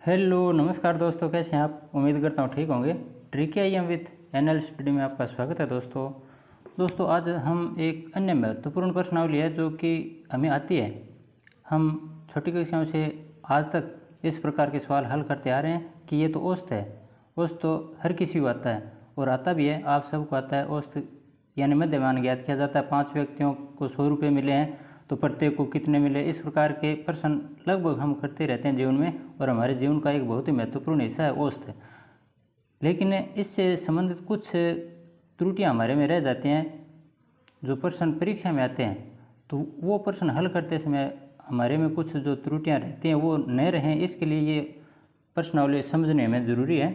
Hello नमस्कार दोस्तों, कैसे हैं आप। उम्मीद करता हूँ ठीक होंगे। Tricky I'm with NL study में आपका स्वागत है दोस्तों आज हम एक अन्य महत्वपूर्ण प्रश्नावली है जो कि हमें आती है। हम छोटी कक्षाओं से आज तक इस प्रकार के सवाल हल करते आ रहे हैं कि ये तो औसत है। औसत तो हर किसी को आता है और आता भी है, आप सबको आता है। औसत यानी मध्यमान ज्ञात किया जाता है। 5 व्यक्तियों को 100 रुपये मिले हैं तो प्रत्येक को कितने मिले, इस प्रकार के प्रश्न लगभग हम करते रहते हैं जीवन में, और हमारे जीवन का एक बहुत ही महत्वपूर्ण हिस्सा है औसत। लेकिन इससे संबंधित कुछ त्रुटियां हमारे में रह जाती हैं। जो प्रश्न परीक्षा में आते हैं तो वो प्रश्न हल करते समय हमारे में कुछ जो त्रुटियां रहती हैं वो न रहें, इसके लिए ये प्रश्नावली समझने में ज़रूरी है।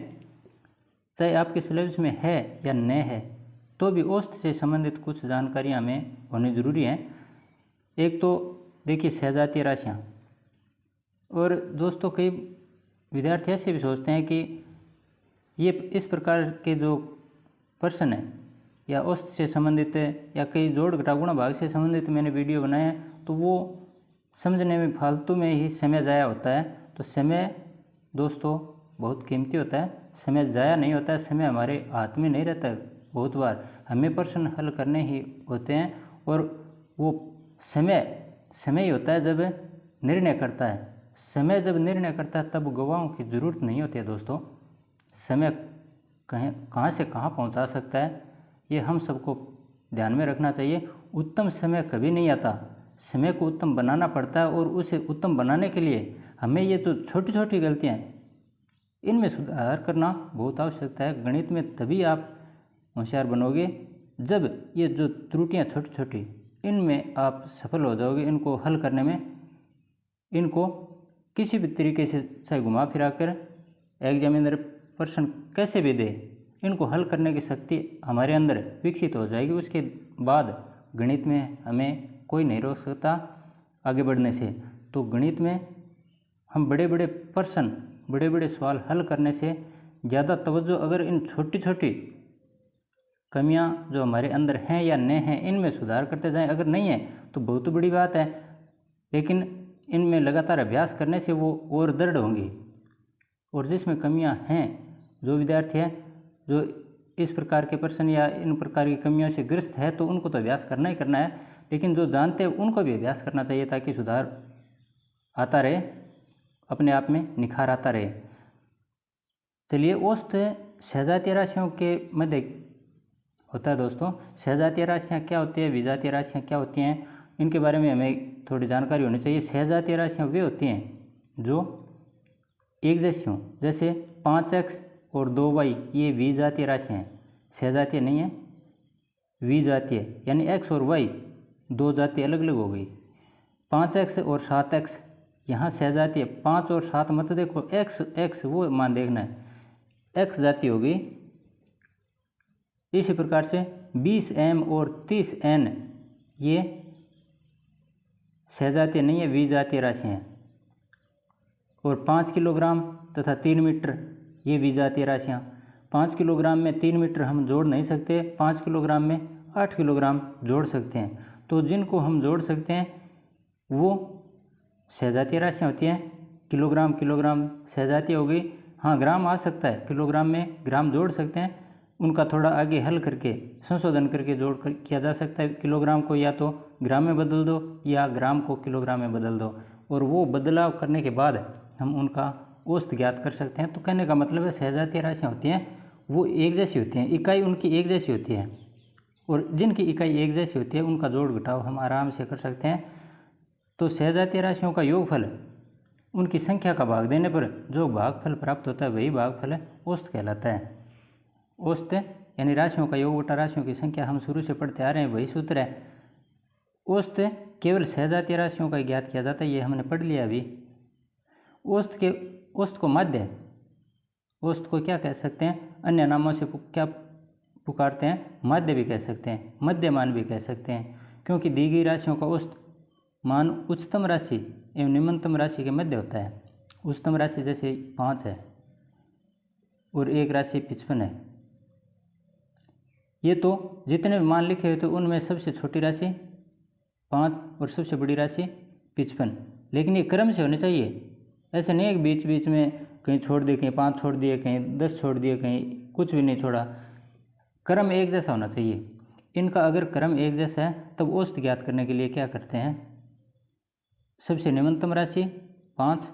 चाहे आपके सिलेबस में है या न है तो भी औसत से संबंधित कुछ जानकारियाँ हमें होनी ज़रूरी है। एक तो देखिए सजातीय राशियाँ। और दोस्तों कई विद्यार्थी ऐसे भी सोचते हैं कि ये इस प्रकार के जो प्रश्न है या औसत से संबंधित है या कई जोड़ घटाव गुणा भाग से संबंधित मैंने वीडियो बनाए हैं तो वो समझने में फालतू में ही समय ज़ाया होता है। तो समय दोस्तों बहुत कीमती होता है, समय ज़ाया नहीं होता है। समय हमारे हाथ में नहीं रहता। बहुत बार हमें प्रश्न हल करने ही होते हैं और वो समय ही होता है जब निर्णय करता है। समय जब निर्णय करता है तब गवाहों की ज़रूरत नहीं होती है दोस्तों। समय कहाँ से कहाँ पहुंचा सकता है ये हम सबको ध्यान में रखना चाहिए। उत्तम समय कभी नहीं आता, समय को उत्तम बनाना पड़ता है। और उसे उत्तम बनाने के लिए हमें ये जो छोटी छोटी गलतियाँ हैं इनमें सुधार करना बहुत आवश्यकता है। गणित में तभी आप होशियार बनोगे जब ये जो त्रुटियाँ छोटी छोटी इनमें आप सफल हो जाओगे। इनको हल करने में इनको किसी भी तरीके से चाहे घुमा फिरा कर एग्जामिनर प्रश्न कैसे भी दे, इनको हल करने की शक्ति हमारे अंदर विकसित हो जाएगी। उसके बाद गणित में हमें कोई नहीं रोक सकता आगे बढ़ने से। तो गणित में हम बड़े बड़े प्रश्न बड़े बड़े सवाल हल करने से ज़्यादा तवज्जो अगर इन छोटी छोटी कमियां जो हमारे अंदर हैं या न हैं इनमें सुधार करते जाएं। अगर नहीं है तो बहुत बड़ी बात है, लेकिन इनमें लगातार अभ्यास करने से वो और दृढ़ होंगी। और जिसमें कमियां हैं, जो विद्यार्थी हैं जो इस प्रकार के प्रश्न या इन प्रकार की कमियों से ग्रस्त है तो उनको तो अभ्यास करना ही करना है, लेकिन जो जानते हैं उनको भी अभ्यास करना चाहिए ताकि सुधार आता रहे, अपने आप में निखार आता रहे। चलिए औसत सजातीय राशियों के मध्य होता है दोस्तों। सजातीय राशियाँ क्या होती है, विजातीय राशियाँ क्या होती हैं, इनके बारे में हमें थोड़ी जानकारी होनी चाहिए। सजातीय राशियाँ वे होती हैं जो एक जैसी हों, जैसे 5x और 2y ये विजातीय राशियाँ हैं, सजातीय नहीं है, विजातीय यानी x और y दो जाति अलग अलग हो गई। 5x और 7x यहाँ सजातीय, 5 और 7 मत देखो, x वो मान देखना है, x जाति होगी। इसी प्रकार से 20m और 30n ये सजातीय नहीं है, विजातीय राशि हैं। और 5 किलोग्राम तथा 3 मीटर ये विजातीय राशियाँ। 5 किलोग्राम में 3 मीटर हम जोड़ नहीं सकते, 5 किलोग्राम में 8 किलोग्राम जोड़ सकते हैं। तो जिनको हम जोड़ सकते हैं वो सजातीय राशियाँ होती हैं। किलोग्राम सजातीय हो गई। हाँ, ग्राम आ सकता है, किलोग्राम में ग्राम जोड़ सकते हैं, उनका थोड़ा आगे हल करके संशोधन करके किया जा सकता है। किलोग्राम को या तो ग्राम में बदल दो या ग्राम को किलोग्राम में बदल दो, और वो बदलाव करने के बाद हम उनका औसत ज्ञात कर सकते हैं। तो कहने का मतलब है सजातीय राशियाँ होती हैं वो एक जैसी होती हैं, इकाई उनकी एक जैसी होती है, और जिनकी इकाई एक जैसी होती है उनका जोड़ घटाव हम आराम से कर सकते हैं। तो सजातीय राशियों का योगफल उनकी संख्या का भाग देने पर जो भागफल प्राप्त होता है वही भागफल औसत कहलाता है। औसत यानी राशियों का योग बटा राशियों की संख्या, हम शुरू से पढ़ते आ रहे हैं, वही सूत्र है। औसत केवल सजातीय राशियों का ज्ञात किया जाता है, ये हमने पढ़ लिया अभी। औसत को माध्य, औसत को क्या कह सकते हैं, अन्य नामों से क्या पुकारते हैं, माध्य भी कह सकते हैं, मध्यमान भी कह सकते हैं, क्योंकि दी गई राशियों का औसत मान उच्चतम राशि एवं निम्नतम राशि के मध्य होता है। उच्चतम राशि जैसे 5 है और एक राशि 55 है। ये तो जितने भी मान लिखे हुए थे उनमें सबसे छोटी राशि 5 और सबसे बड़ी राशि 55, लेकिन ये क्रम से होने चाहिए। ऐसे नहीं है कि बीच बीच में कहीं छोड़ दिए, कहीं 5 छोड़ दिए, कहीं 10 छोड़ दिए, कहीं कुछ भी नहीं छोड़ा। क्रम एक जैसा होना चाहिए इनका। अगर क्रम एक जैसा है तब औसत ज्ञात करने के लिए क्या करते हैं, सबसे निम्नतम राशि 5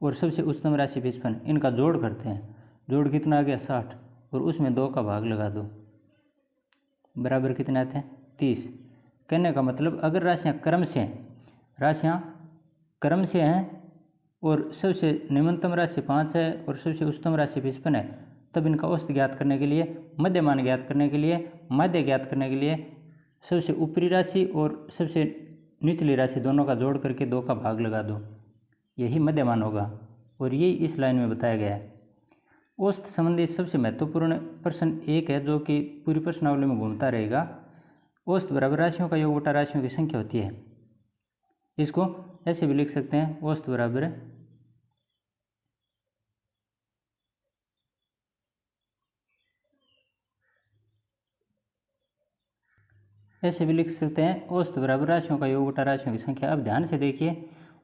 और सबसे उच्चतम राशि 55, इनका जोड़ करते हैं। जोड़ कितना आ गया 60 और उसमें 2 का भाग लगा दो, बराबर कितने आते हैं 30। कहने का मतलब अगर राशियाँ क्रम से हैं और सबसे निम्नतम राशि 5 है और सबसे उच्चतम राशि 55 है, तब इनका औसत ज्ञात करने के लिए, मध्यमान ज्ञात करने के लिए, माध्य ज्ञात करने के लिए सबसे ऊपरी राशि और सबसे निचली राशि दोनों का जोड़ करके 2 का भाग लगा दो, यही मध्यमान होगा। और यही इस लाइन में बताया गया है। औसत संबंधी सबसे महत्वपूर्ण प्रश्न एक है जो कि पूरी प्रश्नावली में घूमता रहेगा। औसत बराबर राशियों का योग बटा राशियों की संख्या होती है। इसको ऐसे भी लिख सकते हैं, औसत बराबर ऐसे भी लिख सकते हैं, औसत बराबर राशियों का योग बटा राशियों की संख्या। अब ध्यान से देखिए,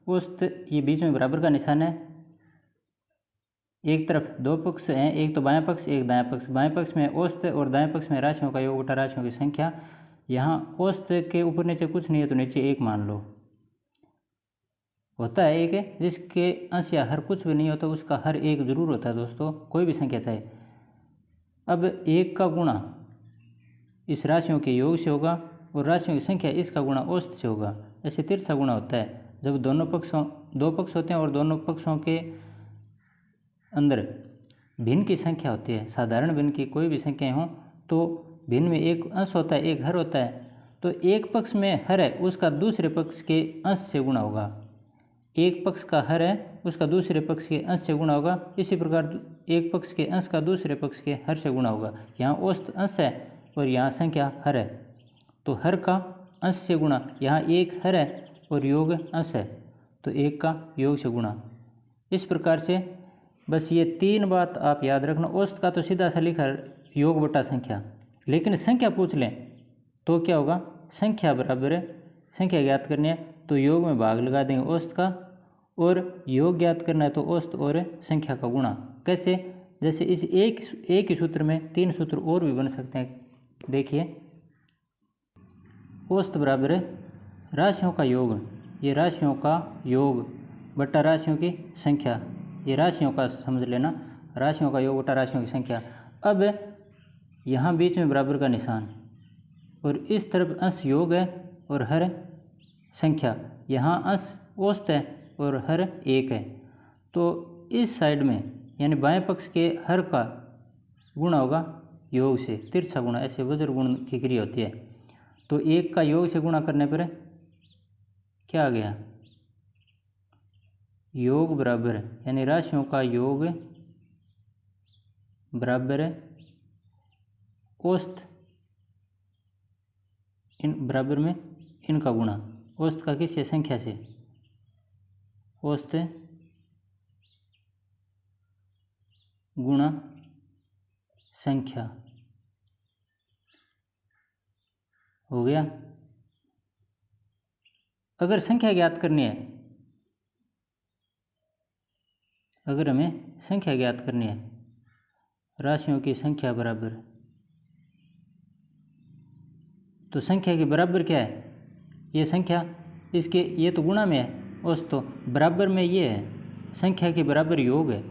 औसत ये बीच में बराबर का निशान है, एक तरफ 2 पक्ष हैं, एक तो बायां पक्ष एक दायां पक्ष। बाएं पक्ष में औसत और दाएं पक्ष में राशियों का योग बटा राशियों की संख्या। यहाँ औसत के ऊपर नीचे कुछ नहीं है तो नीचे 1 मान लो। होता है एक जिसके अंश या हर कुछ भी नहीं होता उसका हर एक जरूर होता है दोस्तों, कोई भी संख्या चाहे। अब 1 का गुणा इस राशियों के योग से होगा और राशियों की संख्या इसका गुणा औसत से होगा। ऐसे तिरछा गुणा होता है जब दो पक्ष होते हैं और दोनों पक्षों के अंदर भिन्न की संख्या होती है। साधारण भिन्न की कोई भी संख्याएं हों तो भिन्न में एक अंश होता है, एक हर होता है। तो एक पक्ष में हर है उसका दूसरे पक्ष के अंश से गुणा होगा। एक पक्ष का हर है उसका दूसरे पक्ष के अंश से गुणा होगा। इसी प्रकार एक पक्ष के अंश का दूसरे पक्ष के हर से गुणा होगा। यहाँ औसत अंश है और यहाँ संख्या हर है तो हर का अंश से गुणा। यहाँ एक हर है और योग अंश है तो एक का योग से गुणा। इस प्रकार से बस ये 3 बात आप याद रखना। औसत का तो सीधा सा लिखा योग बटा संख्या, लेकिन संख्या पूछ लें तो क्या होगा, संख्या बराबर है, संख्या ज्ञात करनी है तो योग में भाग लगा देंगे औसत का, और योग ज्ञात करना है तो औसत और संख्या का गुणा। कैसे, जैसे इस एक ही सूत्र में 3 सूत्र और भी बन सकते हैं। देखिए, औसत बराबर है राशियों का योग, ये राशियों का योग बटा राशियों की संख्या। ये राशियों का समझ लेना, राशियों का योग बटा राशियों की संख्या। अब यहाँ बीच में बराबर का निशान और इस तरफ अंश योग है और हर संख्या। यहाँ अंश औसत है और हर 1 है तो इस साइड में यानी बाएं पक्ष के हर का गुणा होगा योग से, तिरछा गुणा। ऐसे वज्र गुण की क्रिया होती है। तो 1 का योग से गुणा करने पर क्या आ गया, योग बराबर यानी राशियों का योग बराबर औसत इन बराबर में इनका गुणा। औसत का किससे, संख्या से, औसत गुणा संख्या हो गया। अगर संख्या ज्ञात करनी है, अगर हमें संख्या ज्ञात करनी है, राशियों की संख्या बराबर, तो संख्या के बराबर क्या है, ये संख्या इसके ये तो गुणा में है औसत, तो बराबर में ये है, संख्या के बराबर योग है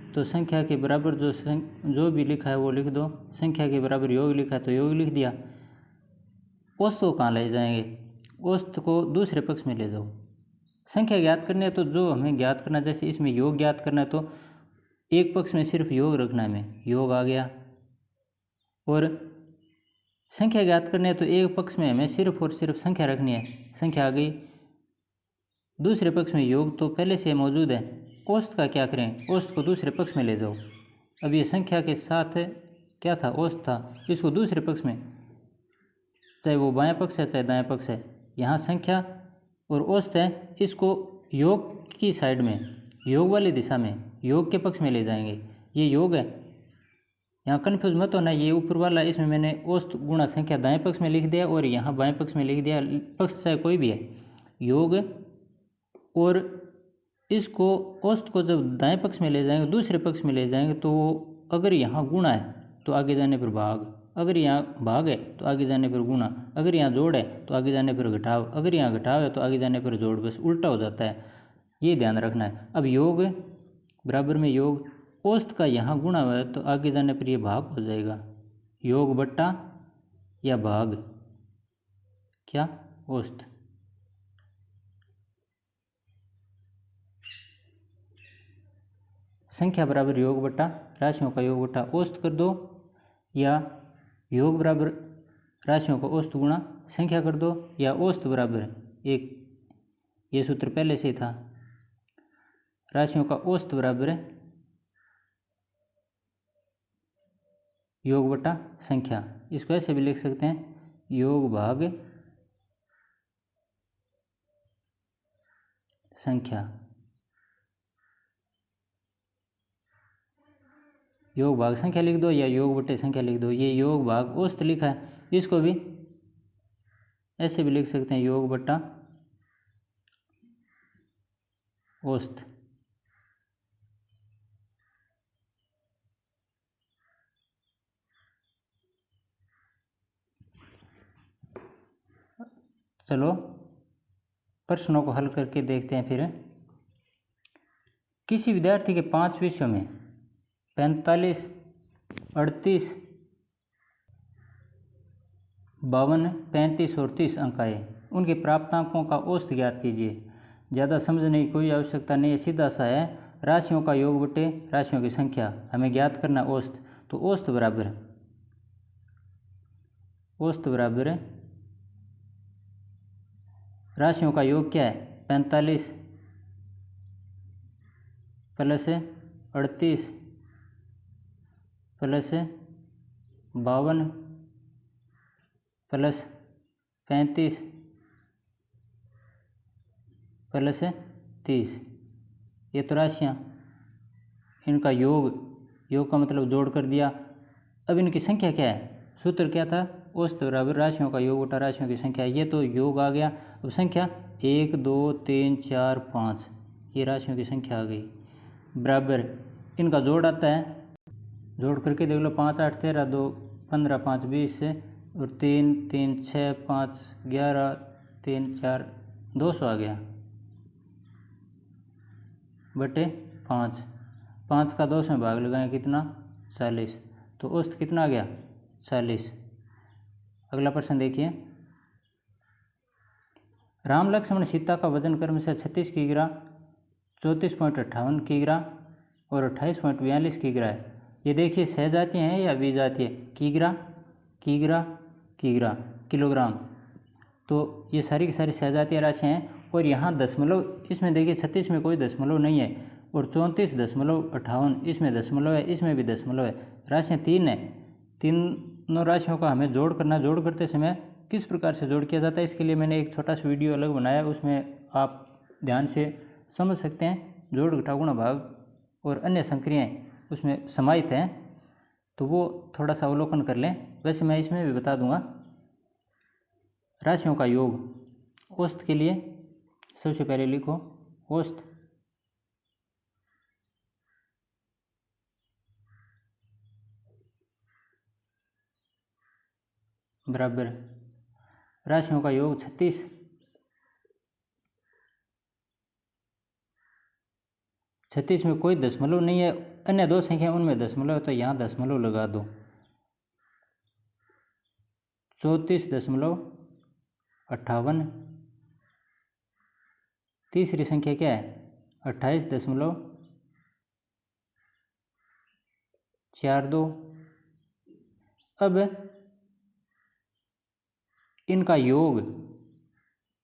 तो संख्या के बराबर जो भी लिखा है वो लिख दो। संख्या के बराबर योग लिखा है तो योग लिख दिया। औसत को कहाँ ले जाएंगे, औसत को दूसरे पक्ष में ले जाओ। संख्या ज्ञात करनी है तो जो हमें ज्ञात करना, जैसे इसमें योग ज्ञात करना है तो एक पक्ष में सिर्फ योग रखना है, हमें योग आ गया। और संख्या ज्ञात करनी है तो एक पक्ष में हमें सिर्फ और सिर्फ संख्या रखनी है, संख्या आ गई। दूसरे पक्ष में योग तो पहले से मौजूद है। औसत का क्या करें, औसत को दूसरे पक्ष में ले जाओ। अब ये संख्या के साथ क्या था, औसत था, इसको दूसरे पक्ष में, चाहे वो बायां पक्ष है चाहे दायां पक्ष है, यहाँ संख्या और औसत है, इसको योग की साइड में, योग वाली दिशा में, योग के पक्ष में ले जाएंगे। ये योग है, यहाँ कन्फ्यूज मत होना। ये ऊपर वाला इसमें मैंने औसत गुणा संख्या दाएं पक्ष में लिख दिया और यहाँ बाएं पक्ष में लिख दिया। पक्ष चाहे कोई भी है, योग और इसको औसत को जब दाएं पक्ष में ले जाएंगे, दूसरे पक्ष में ले जाएंगे, तो अगर यहाँ गुणा है तो आगे जाने पर भाग, अगर यहाँ भाग है तो आगे जाने पर गुणा, अगर यहाँ जोड़ है तो आगे जाने पर घटाव, अगर यहाँ घटाव है तो आगे जाने पर जोड़, बस उल्टा हो जाता है, ये ध्यान रखना है। अब योग बराबर में योग, औसत का यहाँ गुणा हुआ है तो आगे जाने पर ये भाग हो जाएगा, योग बट्टा या भाग क्या औसत। संख्या बराबर योग बट्टा राशियों का योग बट्टा औसत कर दो, या योग बराबर राशियों का औसत गुणा संख्या कर दो, या औसत बराबर एक, ये सूत्र पहले से ही था, राशियों का औसत बराबर योग बट्टा संख्या। इसको ऐसे भी लिख सकते हैं, योग भाग संख्या, योग भाग संख्या लिख दो या योग बटे संख्या लिख दो। ये योग भाग औसत लिखा है, इसको भी ऐसे भी लिख सकते हैं, योग बट्टा औसत। चलो प्रश्नों को हल करके देखते हैं। फिर किसी विद्यार्थी के 5 विषयों में 45, 38, 52, 35 और 30 अंक आए, उनके प्राप्तांकों का औसत ज्ञात कीजिए। ज़्यादा समझने की कोई आवश्यकता नहीं है, सीधा सा है, राशियों का योग बटे राशियों की संख्या, हमें ज्ञात करना औसत। तो औसत बराबर राशियों का योग क्या है, 45 प्लस 38 प्लस 52 प्लस 35 प्लस 30, ये तो राशियाँ, इनका योग का मतलब जोड़ कर दिया। अब इनकी संख्या क्या है, सूत्र क्या था, औसत बराबर राशियों का योग बटा राशियों की संख्या, ये तो योग आ गया। अब संख्या 1 2 3 4 5, ये राशियों की संख्या आ गई, बराबर इनका जोड़ आता है, जोड़ करके देख लो, 5 8 13 2 15 5 20 और 3 3 6 5 11 3 4 200 आ गया, बटे 5, 5 का 200 में भाग लगाएं कितना, 40, तो औसत कितना आ गया, 40। अगला प्रश्न देखिए, राम लक्ष्मण सीता का वजन क्रमशः 36 किग्रा, 34.58 किग्रा और 28.42 किग्रा है। ये देखिए सहजातीय हैं या विजातीय, किग्रा किग्रा किग्रा किलोग्राम, तो ये सारी की सारी सहजातीय राशियाँ हैं। और यहाँ दशमलव, इसमें देखिए 36 में कोई दशमलव नहीं है, और 34.58 इसमें दशमलव है, इसमें भी दशमलव है, राशियाँ 3 है। तीनों राशियों का हमें जोड़ करना, जोड़ करते समय किस प्रकार से जोड़ किया जाता है, इसके लिए मैंने एक छोटा सा वीडियो अलग बनाया, उसमें आप ध्यान से समझ सकते हैं। जोड़ घटाव गुणा भाग और अन्य संक्रियाएँ उसमें समाहित हैं, तो वो थोड़ा सा अवलोकन कर लें। वैसे मैं इसमें भी बता दूंगा। राशियों का योग औसत के लिए सबसे पहले लिखो औसत बराबर राशियों का योग 36, 36 में कोई दशमलव नहीं है, अन्य दो संख्या उनमें दशमलव है, तो यहाँ दशमलव लगा दो, 34.58, तीसरी संख्या क्या है, 28.42। अब इनका योग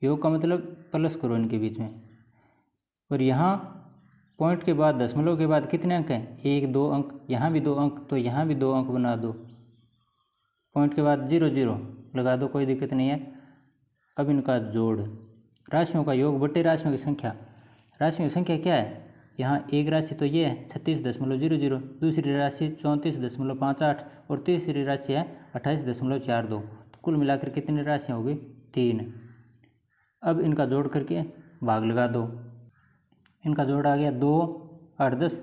का मतलब प्लस करो इनके बीच में, और यहाँ पॉइंट के बाद दशमलव के बाद कितने अंक हैं, 1 2 अंक, यहाँ भी 2 अंक, तो यहाँ भी 2 अंक बना दो, पॉइंट के बाद 0 0 लगा दो, कोई दिक्कत नहीं है। अब इनका जोड़, राशियों का योग बटे राशियों की संख्या, राशियों की संख्या क्या है, यहाँ एक राशि तो ये है 36.00, दूसरी राशि 34.58 और तीसरी राशि है 28.42, तो कुल मिलाकर कितनी राशियाँ होगी, 3। अब इनका जोड़ करके भाग लगा दो, इनका जोड़ आ गया 2 8 10,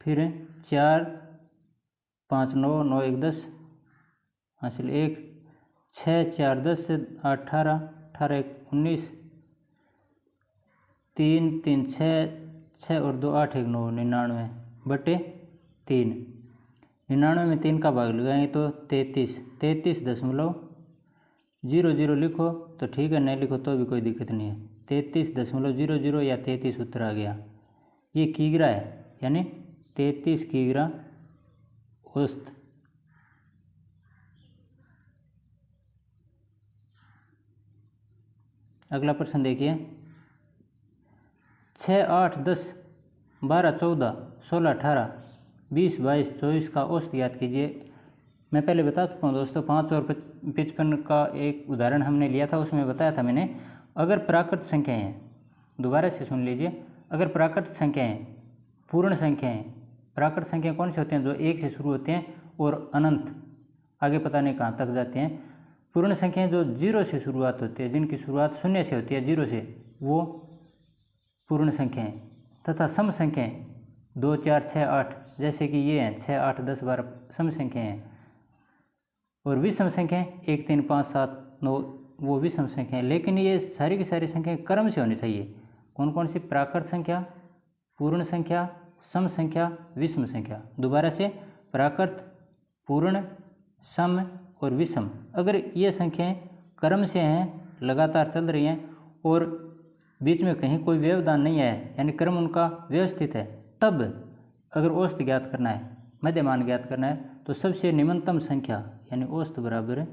फिर 4 5 9 9 1 10 हासिल 1, 6 4 10 से 18 18 1 19, 3 3 6 6 और 2 8 1 9 99 बटे 3। 99 में 3 का भाग लगाएंगे तो 33 33.00 लिखो तो ठीक है, नहीं लिखो तो भी कोई दिक्कत नहीं है। 33.00 या 33 उत्तर आ गया। ये किग्रा है, यानी 33 किग्रा औसत। अगला प्रश्न देखिए, 6 8 10 12 14 16 18 20 22 24 का औसत ज्ञात कीजिए। मैं पहले बता चुका हूँ दोस्तों, 5 और 55 का एक उदाहरण हमने लिया था, उसमें बताया था मैंने, अगर प्राकृत संख्याएं हैं, दोबारा से सुन लीजिए, अगर प्राकृत संख्याएं पूर्ण संख्याएं, प्राकृत संख्या कौन से होते हैं, जो 1 से शुरू होते हैं और अनंत आगे पता नहीं कहाँ तक जाते हैं। पूर्ण संख्याएं जो 0 से शुरुआत होती है, जिनकी शुरुआत 0 से होती है, 0 से, वो पूर्ण संख्याएं। तथा सम संख्याएं 2 4 6 8 जैसे कि ये हैं, 6 8 10 12 सम संख्याएं हैं। और विषम संख्याएं 1 3 5 7 9 वो विषम संख्याएं। लेकिन ये सारी की सारी संख्याएं क्रम से होनी चाहिए। कौन कौन सी? प्राकृत संख्या, पूर्ण संख्या, सम संख्या, विषम संख्या। दोबारा से, प्राकृत, पूर्ण, सम और विषम। अगर ये संख्याएं क्रम से हैं, लगातार चल रही हैं और बीच में कहीं कोई व्यवधान नहीं है, यानी क्रम उनका व्यवस्थित है, तब अगर औसत ज्ञात करना है, मध्यमान ज्ञात करना है, तो सबसे निम्नतम संख्या यानी औसत बराबर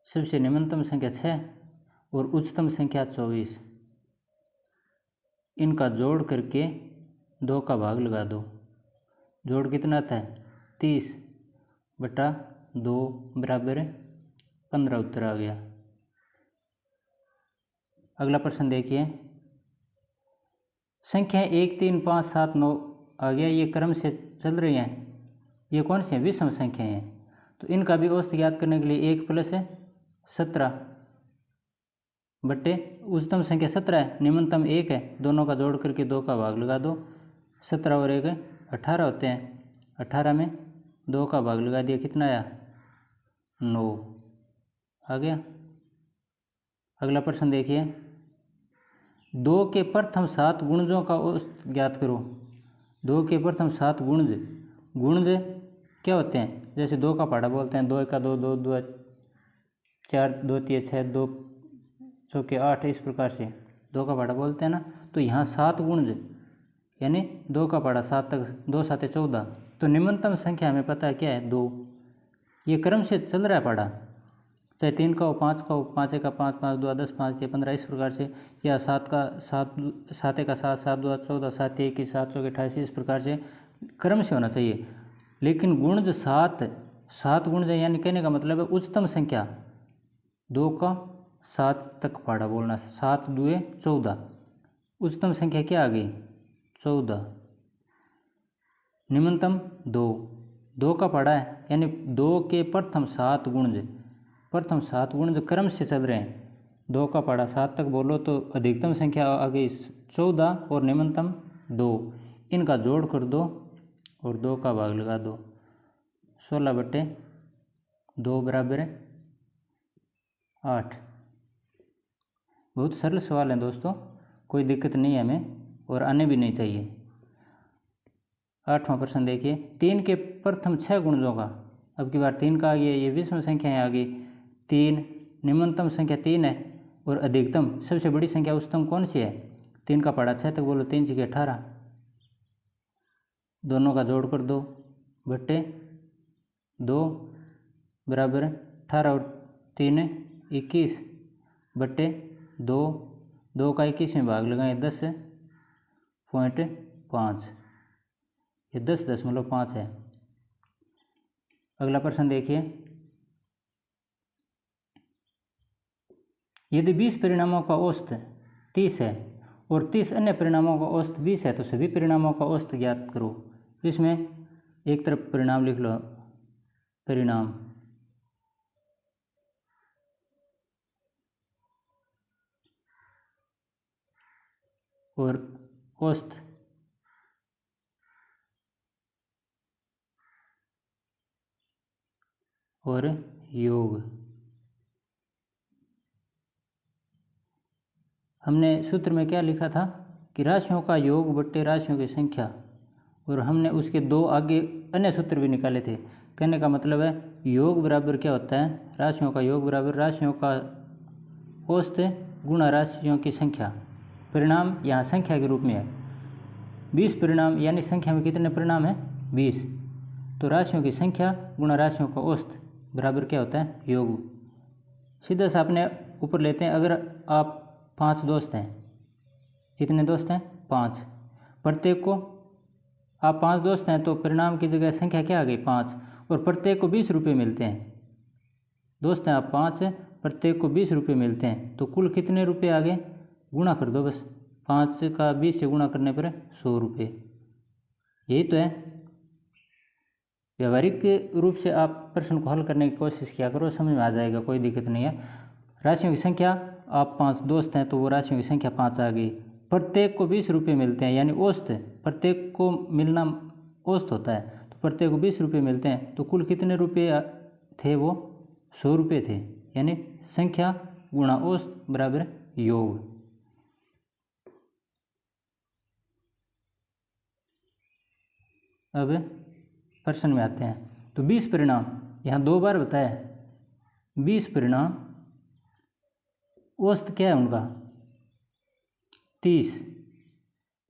सबसे निम्नतम संख्या 6 और उच्चतम संख्या 24, इनका जोड़ करके 2 का भाग लगा दो। जोड़ कितना था? 30/2 बराबर 15 उत्तर आ गया। अगला प्रश्न देखिए, संख्याएं 1 3 5 7 9 आ गया, ये क्रम से चल रही हैं। ये कौन सी हैं? विषम संख्याएं हैं। तो इनका भी औसत ज्ञात करने के लिए 1 + 17 बटे उच्चतम संख्या 17 है, निम्नतम 1 है, दोनों का जोड़ करके 2 का भाग लगा दो। 17 और 1 18 होते हैं, 18 में 2 का भाग लगा दिया, कितना आया? 9 आ गया। अगला प्रश्न देखिए, 2 के प्रथम 7 गुणजों का औसत ज्ञात करो। 2 के प्रथम 7 गुणज, गुणज क्या होते हैं? जैसे 2 का पहाड़ा बोलते हैं, 2 का 2 2 2 4 2 3 6 2 चौके 8, इस प्रकार से 2 का पहाड़ा बोलते हैं ना। तो यहाँ 7 गुणज यानी 2 का पहाड़ा 7 तक, 2 7 14। तो निम्नतम संख्या हमें पता है क्या है? 2। ये क्रम से चल रहा है पहाड़ा, चाहे 3 का हो, 5 का हो, 5 का 5 5 2 10 5 के 15, इस प्रकार से, या 7 का 7 7 का 7 7 2 14 7 1 7 चौके 28, इस प्रकार से क्रम से होना चाहिए। लेकिन गुणज 7 गुणज यानी कहने का मतलब है उच्चतम संख्या 2 का 7 तक पहाड़ा बोलना, 7 2 14, उच्चतम संख्या क्या आ गई? 14, निम्नतम 2 का पहाड़ा है, यानी 2 के प्रथम 7 गुणज, प्रथम 7 गुणज क्रम से चल रहे हैं। 2 का पहाड़ा 7 तक बोलो तो अधिकतम संख्या आ गई 14 और निम्नतम 2, इनका जोड़ कर दो और 2 का भाग लगा दो। 16/2 बराबर 8। बहुत सरल सवाल है दोस्तों, कोई दिक्कत नहीं है हमें और आने भी नहीं चाहिए। 8वां प्रश्न देखिए, 3 के प्रथम 6 गुणजों का, अब की बार 3 का आ गया, ये विषम संख्याएं आ गई। 3 निम्नतम संख्या 3 है और अधिकतम सबसे बड़ी संख्या उच्चतम कौन सी है? 3 का पहाड़ा 6 तक बोलो, 3 6 18, दोनों का जोड़ कर 2 बटे 2 बराबर 18 और 3 21 बटे 2, 2 का 21 में भाग लगाएं 10.5, ये 10.5 है। अगला प्रश्न देखिए, यदि 20 परिणामों का औसत 30 है और 30 अन्य परिणामों का औसत 20 है, तो सभी परिणामों का औसत ज्ञात करो। इसमें एक तरफ परिणाम लिख लो परिणाम और औसत और योग। हमने सूत्र में क्या लिखा था कि राशियों का योग बट्टे राशियों की संख्या, और हमने उसके दो आगे अन्य सूत्र भी निकाले थे। कहने का मतलब है योग बराबर क्या होता है, राशियों का योग बराबर राशियों का औसत गुणा राशियों की संख्या। परिणाम यहाँ संख्या के रूप में है, 20 परिणाम, यानी संख्या में कितने परिणाम हैं 20, तो राशियों की संख्या गुणा राशियों का औसत बराबर क्या होता है योग। सीधा सा अपने ऊपर लेते हैं, अगर आप 5 दोस्त हैं, कितने दोस्त हैं 5, प्रत्येक को आप 5 दोस्त हैं तो परिणाम की जगह संख्या क्या आ गई 5, और प्रत्येक को 20 रुपये मिलते हैं। दोस्त हैं आप 5, प्रत्येक को 20 रुपये मिलते हैं, तो कुल कितने रुपये आ गए, गुणा कर दो बस, 5 का 20 से गुणा करने पर 100 रुपये। यही तो है। व्यवहारिक रूप से आप प्रश्न को हल करने की कोशिश किया करो, समझ में आ जाएगा, कोई दिक्कत नहीं है। राशियों की संख्या, आप 5 दोस्त हैं तो वो राशियों की संख्या 5 आ गई। प्रत्येक को 20 रुपये मिलते हैं, यानी औसत, प्रत्येक को मिलना औसत होता है, तो प्रत्येक को 20 रुपये मिलते हैं, तो कुल कितने रुपये थे, वो 100 रुपये थे, यानी संख्या गुणा औसत बराबर योग। अब प्रश्न में आते हैं, तो 20 परिणाम यहाँ 2 बार बताया, 20 परिणाम औसत क्या है उनका 30,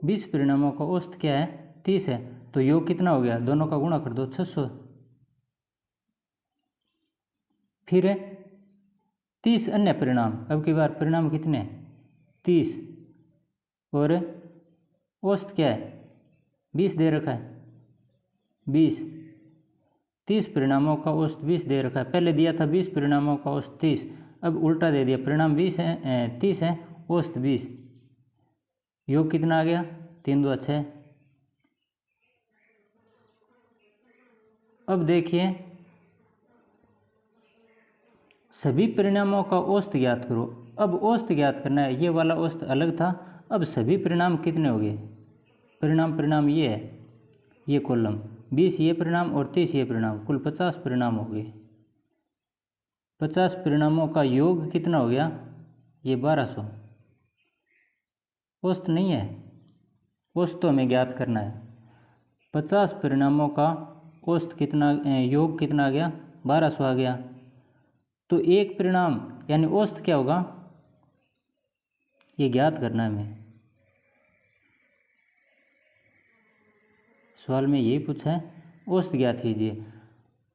20 परिणामों का औसत क्या है 30 है, तो योग कितना हो गया, दोनों का गुणा कर दो 600। फिर 30 अन्य परिणाम, अब की बार परिणाम कितने 30, और औसत क्या है 20 दे रखा है, 20, 30 परिणामों का औसत 20 दे रखा है। पहले दिया था 20 परिणामों का औसत 30, अब उल्टा दे दिया, परिणाम 20 है 30 है, औसत 20, योग कितना आ गया 3 2 6। अब देखिए सभी परिणामों का औसत ज्ञात करो। अब औसत ज्ञात करना है, ये वाला औसत अलग था, अब सभी परिणाम कितने हो गए, परिणाम ये है, ये कॉलम 20 ये परिणाम और 30 ये परिणाम, कुल 50 परिणाम हो गए। 50 परिणामों का योग कितना हो गया, ये 1200। औसत नहीं है, औसत तो हमें ज्ञात करना है। 50 परिणामों का औसत कितना, योग कितना आ गया 1200 आ गया, तो एक परिणाम यानी औसत क्या होगा, ये ज्ञात करना है हमें। सवाल में यही पूछा है, औसत ज्ञात कीजिए।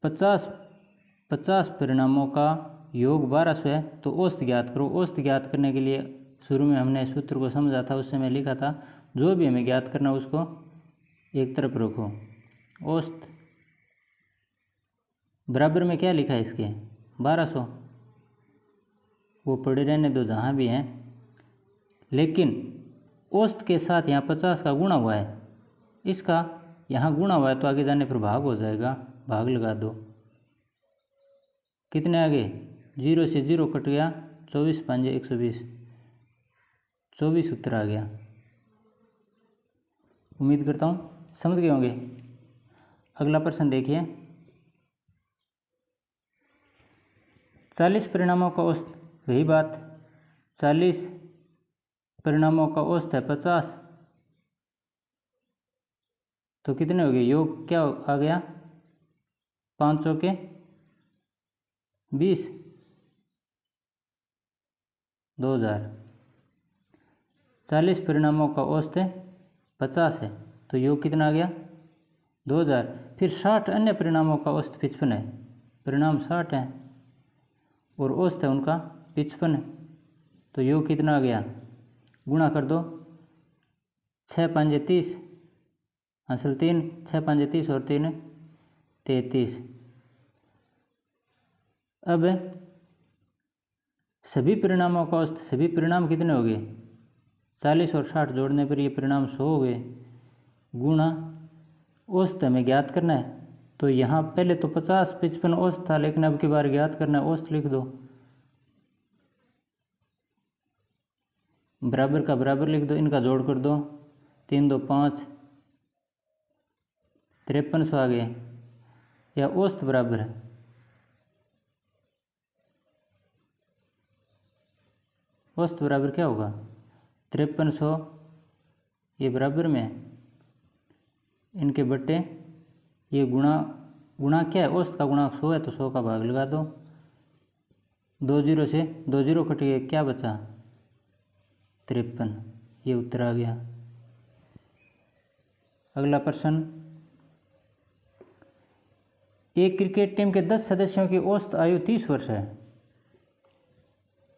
50 परिणामों का योग 1200 है, तो औसत ज्ञात करो। औसत ज्ञात करने के लिए शुरू में हमने सूत्र को समझा था, उससे मैं लिखा था, जो भी हमें ज्ञात करना उसको एक तरफ रखो। औसत बराबर में क्या लिखा है इसके 1200, वो पड़े रहने दो जहाँ भी हैं, लेकिन औसत के साथ यहाँ 50 का गुणा हुआ है, इसका यहाँ गुणा हुआ है तो आगे जाने पर भाग हो जाएगा, भाग लगा दो, कितने आगे 0 से 0 कट गया, 24 पंजे 120, 24 उत्तर आ गया। उम्मीद करता हूँ समझ गए होंगे। अगला प्रश्न देखिए, 40 परिणामों का औसत, वही बात, 40 परिणामों का औसत है 50, तो कितने हो गए, योग क्या आ गया 5 चौके 20, 2000। 40 परिणामों का औसत 50 है, तो योग कितना आ गया 2000। फिर 60 अन्य परिणामों का औसत 55 है, परिणाम 60 है और औसत है उनका 55, तो योग कितना आ गया, गुणा कर दो, 6 पंजे 30, हासिल 3, 6 पंजे 30 और 3 33। अब सभी परिणामों का औसत, सभी परिणाम कितने हो गए 40 और 60 जोड़ने पर ये परिणाम 100 हो गए, गुणा औसत हमें ज्ञात करना है, तो यहाँ पहले तो 50 55 औसत था, लेकिन अब की बार ज्ञात करना है, औसत लिख दो, बराबर का बराबर लिख दो, इनका जोड़ कर दो, 3 2 5, 5300 आ गया, या औसत बराबर है, औसत बराबर क्या होगा 5300, ये बराबर में है, इनके बट्टे ये गुणा क्या है, औसत का गुणांक 100 है तो 100 का भाग लगा दो, 2 जीरो से 2 जीरो कट गए, क्या बचा 53, ये उत्तर आ गया। अगला प्रश्न, एक क्रिकेट टीम के 10 सदस्यों की औसत आयु 30 वर्ष है,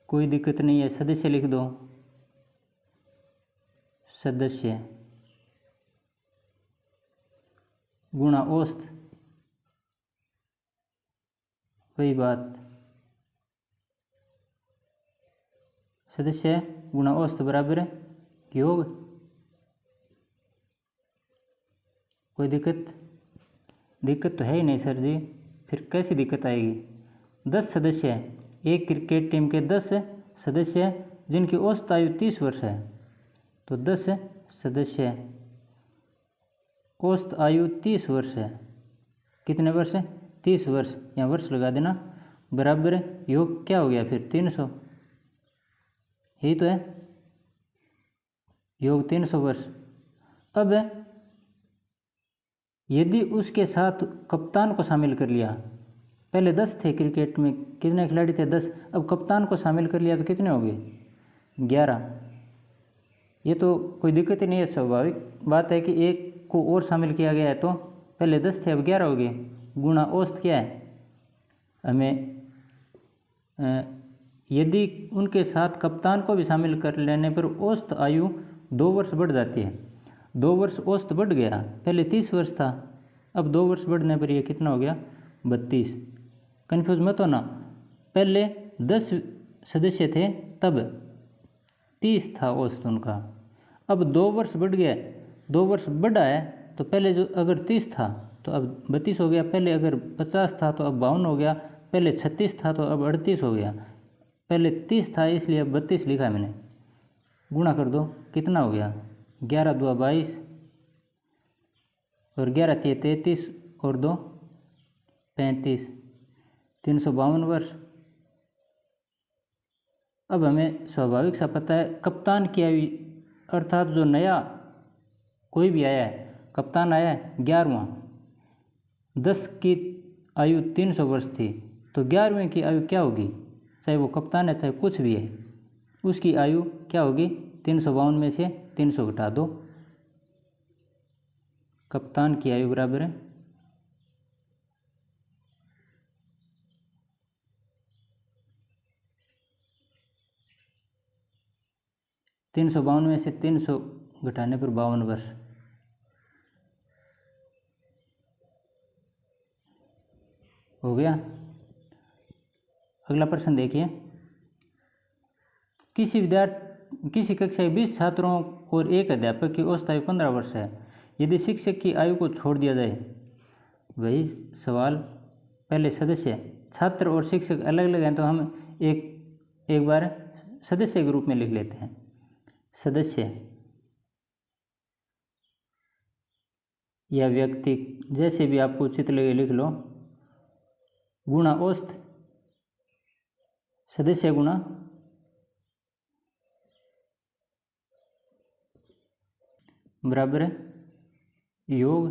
कोई दिक्कत नहीं है, सदस्य लिख दो, सदस्य गुणा औसत, वही बात, सदस्य गुणा औसत बराबर है योग, कोई दिक्कत तो है ही नहीं सर जी, फिर कैसी दिक्कत आएगी। 10 सदस्य हैं, एक क्रिकेट टीम के 10 सदस्य हैं जिनकी औसत आयु 30 वर्ष है, तो 10 सदस्य औसत आयु 30 वर्ष है, कितने वर्ष है 30 वर्ष, यहाँ वर्ष लगा देना, बराबर योग क्या हो गया फिर 300, यही तो है योग 300 वर्ष। अब यदि उसके साथ कप्तान को शामिल कर लिया, पहले 10 थे क्रिकेट में, कितने खिलाड़ी थे 10, अब कप्तान को शामिल कर लिया तो कितने हो गए 11, ये तो कोई दिक्कत ही नहीं है, स्वाभाविक बात है कि एक को और शामिल किया गया है, तो पहले 10 थे अब 11 हो गए, गुणा औसत क्या है, हमें यदि उनके साथ कप्तान को भी शामिल कर लेने पर औसत आयु 2 वर्ष बढ़ जाती है, 2 वर्ष औसत बढ़ गया, पहले 30 वर्ष था, अब 2 वर्ष बढ़ने पर ये कितना हो गया 32, कन्फ्यूज मत होना, पहले 10 सदस्य थे तब 30 था औसत उनका, अब 2 वर्ष बढ़ गया, 2 वर्ष बढ़ा है, तो पहले जो अगर 30 था तो अब 32 हो गया, पहले अगर 50 था तो अब 52 हो गया, पहले 36 था तो अब 38 हो गया, पहले 30 था इसलिए अब 32 लिखा मैंने, गुणा कर दो कितना हो गया 11 2 22 और 11 3 33 और 2 35, 352 वर्ष। अब हमें स्वाभाविक सा पता है कप्तान की आयु, अर्थात जो नया कोई भी आया है, कप्तान आया है 11वां, 10 की आयु 300 वर्ष थी, तो 11वें की आयु क्या होगी, चाहे वो कप्तान है चाहे कुछ भी है, उसकी आयु क्या होगी 352 में से 300 घटा दो, कप्तान की आयु बराबर है 352 में से 300 घटाने पर 52 वर्ष। हो गया। अगला प्रश्न देखिए, किसी कक्षा के 20 छात्रों और एक अध्यापक की औसत आयु 15 वर्ष है, यदि शिक्षक की आयु को छोड़ दिया जाए, वही सवाल, पहले सदस्य, छात्र और शिक्षक अलग अलग हैं तो हम एक बार सदस्य के रूप में लिख लेते हैं, सदस्य या व्यक्ति जैसे भी आपको उचित लगे लिख लो, गुणा औसत, सदस्य गुणा बराबर है योग,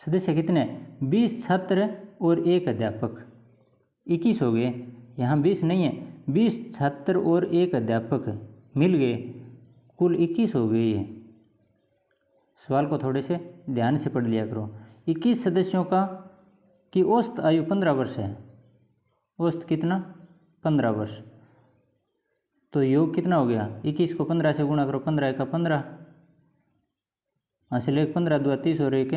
सदस्य कितने 20 छात्र और एक अध्यापक, 21 हो गए, यहाँ 20 नहीं है, 20 छात्र और एक अध्यापक मिल गए, कुल 21 हो गए। ये सवाल को थोड़े से ध्यान से पढ़ लिया करो। 21 सदस्यों की औसत आयु 15 वर्ष है, औसत कितना 15 वर्ष, तो योग कितना हो गया 21 को 15 से गुणा करो, 15 का 15, हासिल 15 2 30 और 1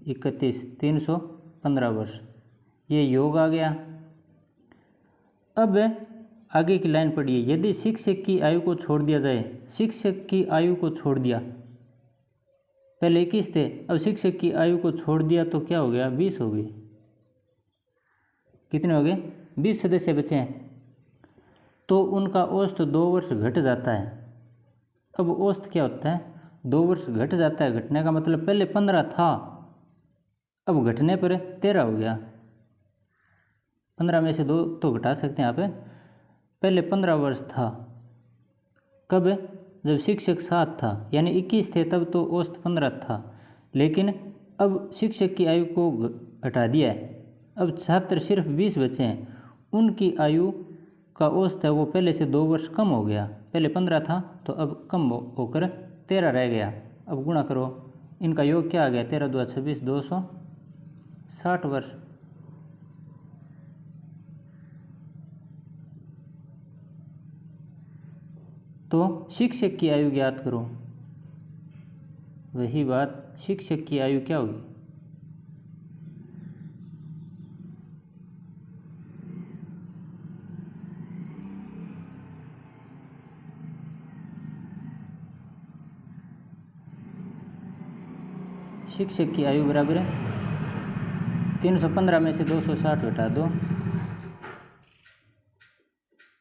31, 315 वर्ष, ये योग आ गया। अब आगे की लाइन पढ़िए, यदि शिक्षक की आयु को छोड़ दिया जाए, शिक्षक की आयु को छोड़ दिया पहले 21 थे, अब शिक्षक की आयु को छोड़ दिया तो क्या हो गया, 20 हो गए। कितने हो गए, 20 सदस्य बचे हैं, तो उनका औसत 2 वर्ष घट जाता है। अब औसत क्या होता है, 2 वर्ष घट जाता है। घटने का मतलब पहले 15 था, अब घटने पर 13 हो गया। 15 में से 2 तो घटा सकते हैं आप। पहले 15 वर्ष था, कब, जब शिक्षक 7 था, यानी 21 थे तब तो औसत 15 था, लेकिन अब शिक्षक की आयु को घटा दिया है, अब छात्र सिर्फ 20 बचे हैं, उनकी आयु का औसत है वो पहले से 2 वर्ष कम हो गया। पहले 15 था तो अब कम होकर 13 रह गया। अब गुणा करो, इनका योग क्या आ गया, 13 2 26, 260 वर्ष। तो शिक्षक की आयु ज्ञात करो। वही बात, शिक्षक की आयु क्या होगी, शिक्षक की आयु बराबर है 315 में से 260 घटा दो,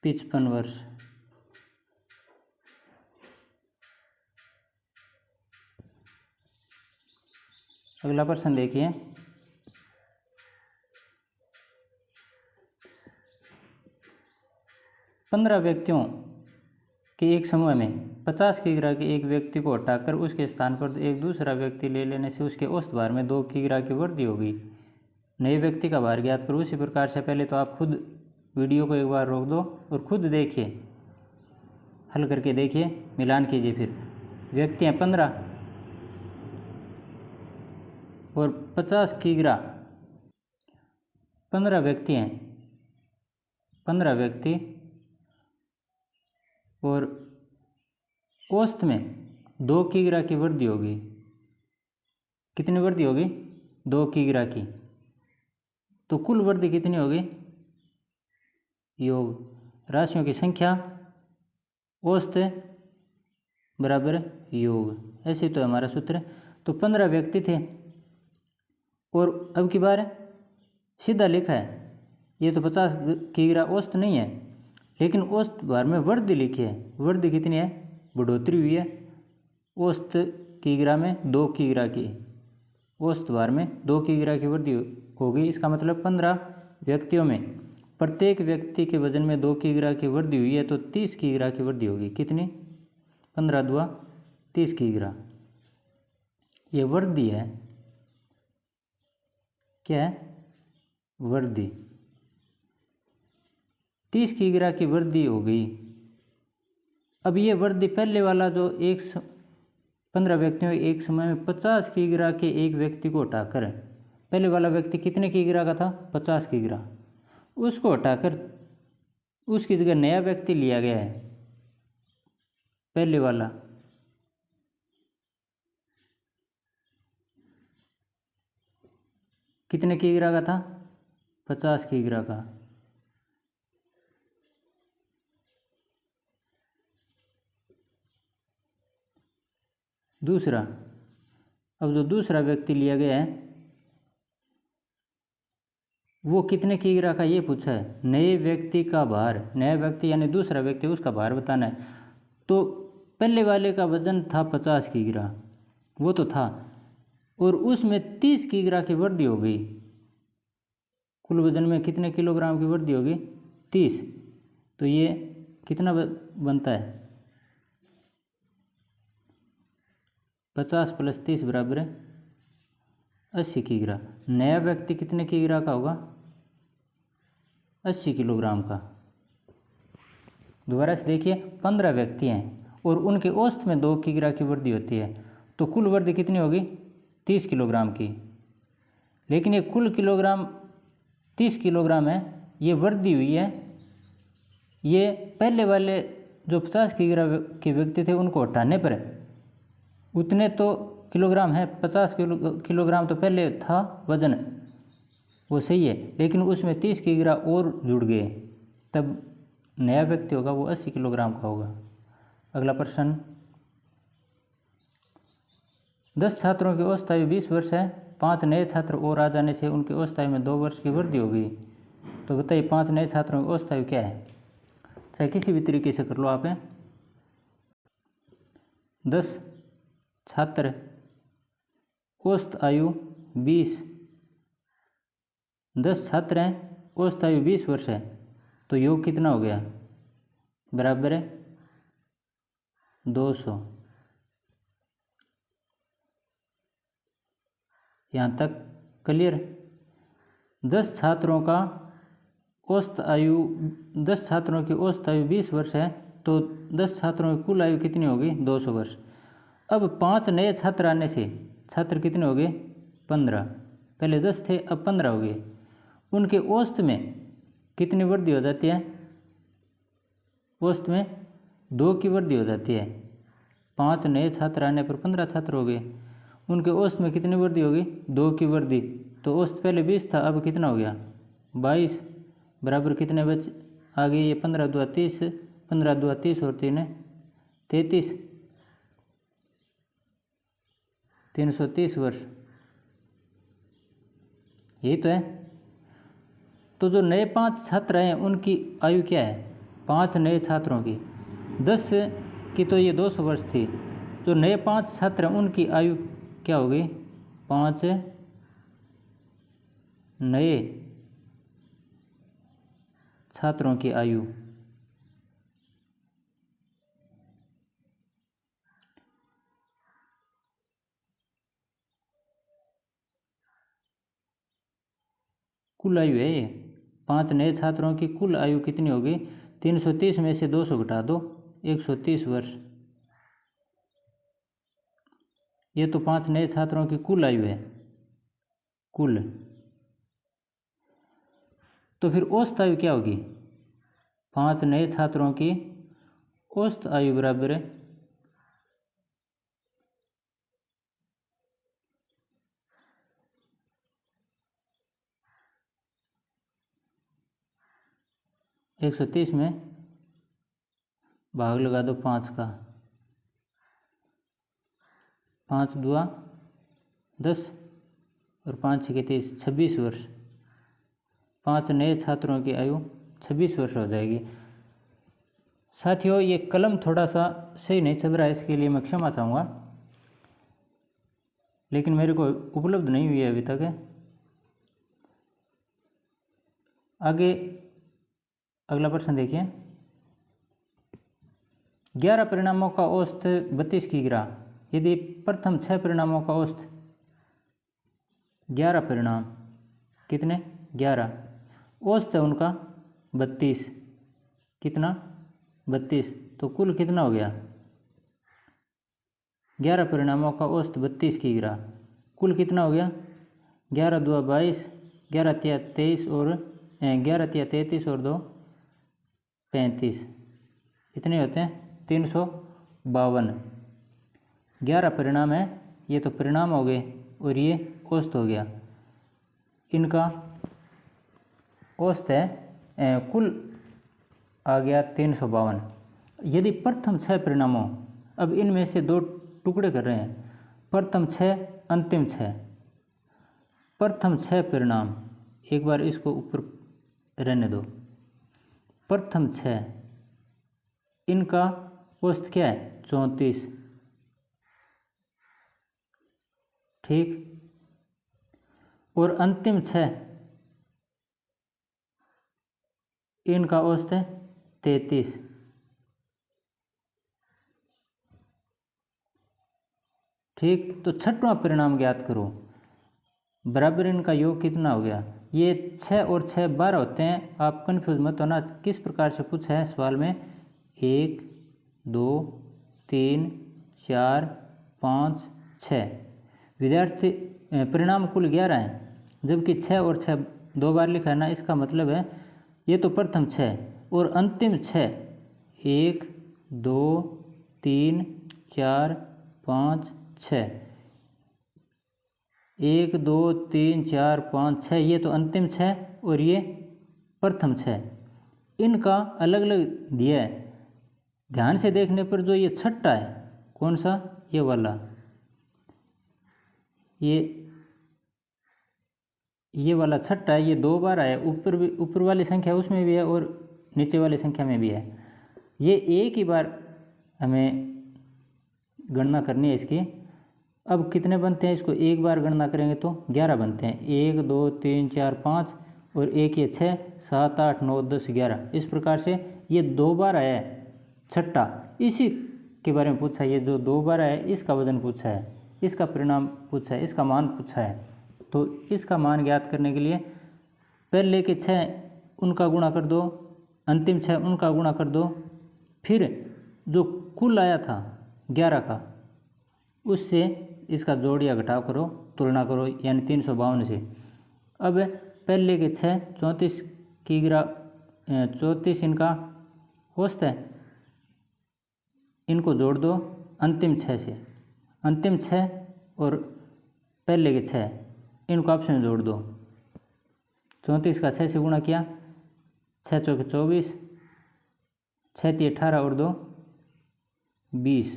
55 वर्ष। अगला प्रश्न देखिए, 15 व्यक्तियों के एक समूह में 50 किग्रा के एक व्यक्ति को हटाकर उसके स्थान पर एक दूसरा व्यक्ति ले लेने से उसके औसत भार में 2 किग्रा की वृद्धि होगी। नए व्यक्ति का भार ज्ञात करो। उसी प्रकार से पहले तो आप खुद वीडियो को एक बार रोक दो और खुद देखिए, हल करके देखिए, मिलान कीजिए। फिर व्यक्ति हैं 15 और 50 किग्रा, 15 व्यक्ति हैं, 15 व्यक्ति, और औसत में 2 किग्रा की वृद्धि होगी। कितनी वृद्धि होगी, 2 किग्रा की, तो कुल वृद्धि कितनी होगी, योग राशियों की संख्या औसत बराबर योग, ऐसे तो हमारा सूत्र है। तो 15 व्यक्ति थे और अब की बार सीधा लिखा है, ये तो 50 किग्रा औसत नहीं है, लेकिन औसत भार में वृद्धि लिखी है। वृद्धि कितनी है, बढ़ोतरी हुई है, औसत किग्रा में 2 किग्रा की, औसत भार में 2 किग्रा की वृद्धि होगी। इसका मतलब 15 व्यक्तियों में प्रत्येक व्यक्ति के वजन में 2 किग्रा की वृद्धि हुई है, तो 30 किग्रा की वृद्धि होगी। कितनी, 15 दुआ 30 किग्रा। ये वृद्धि है, क्या है, वृद्धि, 30 किग्रा की वृद्धि हो गई। अब ये वृद्धि पहले वाला जो 15 व्यक्तियों एक समय में 50 किग्रा के एक व्यक्ति को हटाकर, पहले वाला व्यक्ति कितने किग्रा का था, 50 किग्रा, उसको हटाकर उसकी जगह नया व्यक्ति लिया गया है। पहले वाला कितने किग्रा का था, 50 किग्रा का। दूसरा, अब जो दूसरा व्यक्ति लिया गया है वो कितने किग्रा का, ये पूछा है। नए व्यक्ति का भार, नया व्यक्ति यानी दूसरा व्यक्ति, उसका भार बताना है। तो पहले वाले का वजन था 50 किग्रा, वो तो था, और उसमें 30 किग्रा की वृद्धि हो गई। कुल वजन में कितने किलोग्राम की वृद्धि होगी, 30। तो ये कितना बनता है, 50 + 30 बराबर है 80 किग्रा। नया व्यक्ति कितने किग्रा का होगा, 80 किलोग्राम का। दोबारा से देखिए, 15 व्यक्ति हैं और उनके औसत में 2 किग्रा की वृद्धि होती है, तो कुल वृद्धि कितनी होगी, 30 किलोग्राम की। लेकिन ये कुल किलोग्राम 30 किलोग्राम है, ये वृद्धि हुई है, ये पहले वाले जो 50 किग्रा के व्यक्ति थे उनको हटाने पर उतने तो किलोग्राम है, 50 किलोग्राम तो पहले था वजन, वो सही है, लेकिन उसमें 30 किग्रा और जुड़ गए, तब नया व्यक्ति होगा वो 80 किलोग्राम का होगा। अगला प्रश्न 10 छात्रों की औसत आयु 20 वर्ष है, 5 नए छात्र और आ जाने से उनकी औसत आयु में 2 वर्ष की वृद्धि होगी। तो बताइए 5 नए छात्रों की औसत आयु क्या है। चाहे किसी भी तरीके से कर लो आप। 10 छात्र, औसत आयु 20, 10 छात्र हैं, औसत आयु 20 वर्ष है, तो योग कितना हो गया, बराबर है 200। यहाँ तक क्लियर। 10 छात्रों का औसत आयु 10 छात्रों की औसत आयु 20 वर्ष है, तो 10 छात्रों की कुल आयु कितनी होगी, 200 वर्ष। अब 5 नए छात्र आने से छात्र कितने हो गए, 15। पहले 10 थे, अब 15 हो गए। उनके औसत में कितनी वृद्धि हो जाती है, औसत में 2 की वृद्धि हो जाती है। 5 नए छात्र आने पर 15 छात्र हो गए, उनके औसत में कितनी वृद्धि होगी, 2 की वृद्धि। तो औसत पहले 20 था, अब कितना हो गया, 22, बराबर कितने बच आ गए, ये 15 दूआ 30, 15 दूआ 30 और 3 33, 330 वर्ष, यही तो है। तो जो नए 5 छात्र हैं उनकी आयु क्या है, 5 नए छात्रों की 10 की तो ये 200 वर्ष थी, जो नए 5 छात्र हैं उनकी आयु क्या होगी, 5 नए छात्रों की आयु कुल आयु है ये। 5 नए छात्रों की कुल आयु कितनी होगी, 330 में से 200 घटा दो, 130 वर्ष। ये तो 5 नए छात्रों की कुल आयु है, कुल। तो फिर औसत आयु क्या होगी, 5 नए छात्रों की औसत आयु बराबर है 130 में भाग लगा दो 5 का, 5 दूआ 10 और 5 छः 30, 26 वर्ष। 5 नए छात्रों की आयु 26 वर्ष हो जाएगी। साथियों, ये कलम थोड़ा सा सही नहीं चल रहा है, इसके लिए मैं क्षमा चाहूँगा, लेकिन मेरे को उपलब्ध नहीं हुई है अभी तक। आगे अगला प्रश्न देखिए। 11 परिणामों का औसत 32 की गिरा, यदि प्रथम 6 परिणामों का औसत 11 परिणाम, कितने 11, औसत है उनका 32, कितना 32, तो कुल कितना हो गया, 11 परिणामों का औसत 32 की गिरा, कुल कितना हो गया, 11 दूआ 22, 11 तिया 23 और 11 तिया 33 और 2 35, इतने होते हैं 352। 11 परिणाम है, ये तो परिणाम हो गए और ये औसत हो गया, इनका औसत है कुल आ गया 352। यदि प्रथम 6 परिणामों, अब इनमें से 2 टुकड़े कर रहे हैं, प्रथम 6 अंतिम 6, प्रथम 6 परिणाम, एक बार इसको ऊपर रहने दो, प्रथम 6 इनका औसत क्या है 34, ठीक, और अंतिम 6 इनका औसत है 33, ठीक। तो छठवां परिणाम ज्ञात करो, बराबर इनका योग कितना हो गया। ये 6 और 6 12 होते हैं, आप कन्फ्यूज मत होना, किस प्रकार से पूछा है सवाल में, 1 2 3 4 5 6, विद्यार्थी परिणाम कुल 11 हैं, जबकि 6 और 6 2 बार लिखा है ना, इसका मतलब है ये तो प्रथम 6 और अंतिम 6, 1 2 3 4 5 6, 1 2 3 4 5 6, ये तो अंतिम 6 और ये प्रथम 6, इनका अलग अलग दिया है। ध्यान से देखने पर जो ये छठा है, कौन सा, ये वाला, ये वाला छठा है, ये 2 बार आया, ऊपर वाली संख्या उसमें भी है और नीचे वाली संख्या में भी है। ये एक ही बार हमें गणना करनी है इसकी। अब कितने बनते हैं, इसको एक बार गणना करेंगे तो 11 बनते हैं। 1 2 3 4 5 और एक ये 6 7 8 9 10 11। इस प्रकार से ये 2 बार आया है छठा, इसी के बारे में पूछा है। ये जो 2 बार आया है इसका वजन पूछा है, इसका परिणाम पूछा है, इसका मान पूछा है। तो इसका मान ज्ञात करने के लिए पहले के 6 उनका गुणा कर दो, अंतिम 6 उनका गुणा कर दो, फिर जो कुल आया था 11 का उससे इसका जोड़ या घटाव करो, तुलना करो, यानी 352 से। अब पहले के 6 34 की 34 इनका औसत है, इनको जोड़ दो अंतिम 6 से। अंतिम 6 और पहले के 6 इनको आपस में जोड़ दो। 34 का 6 से गुणा किया, 6 चौके 24, 6 3 18 और 2 20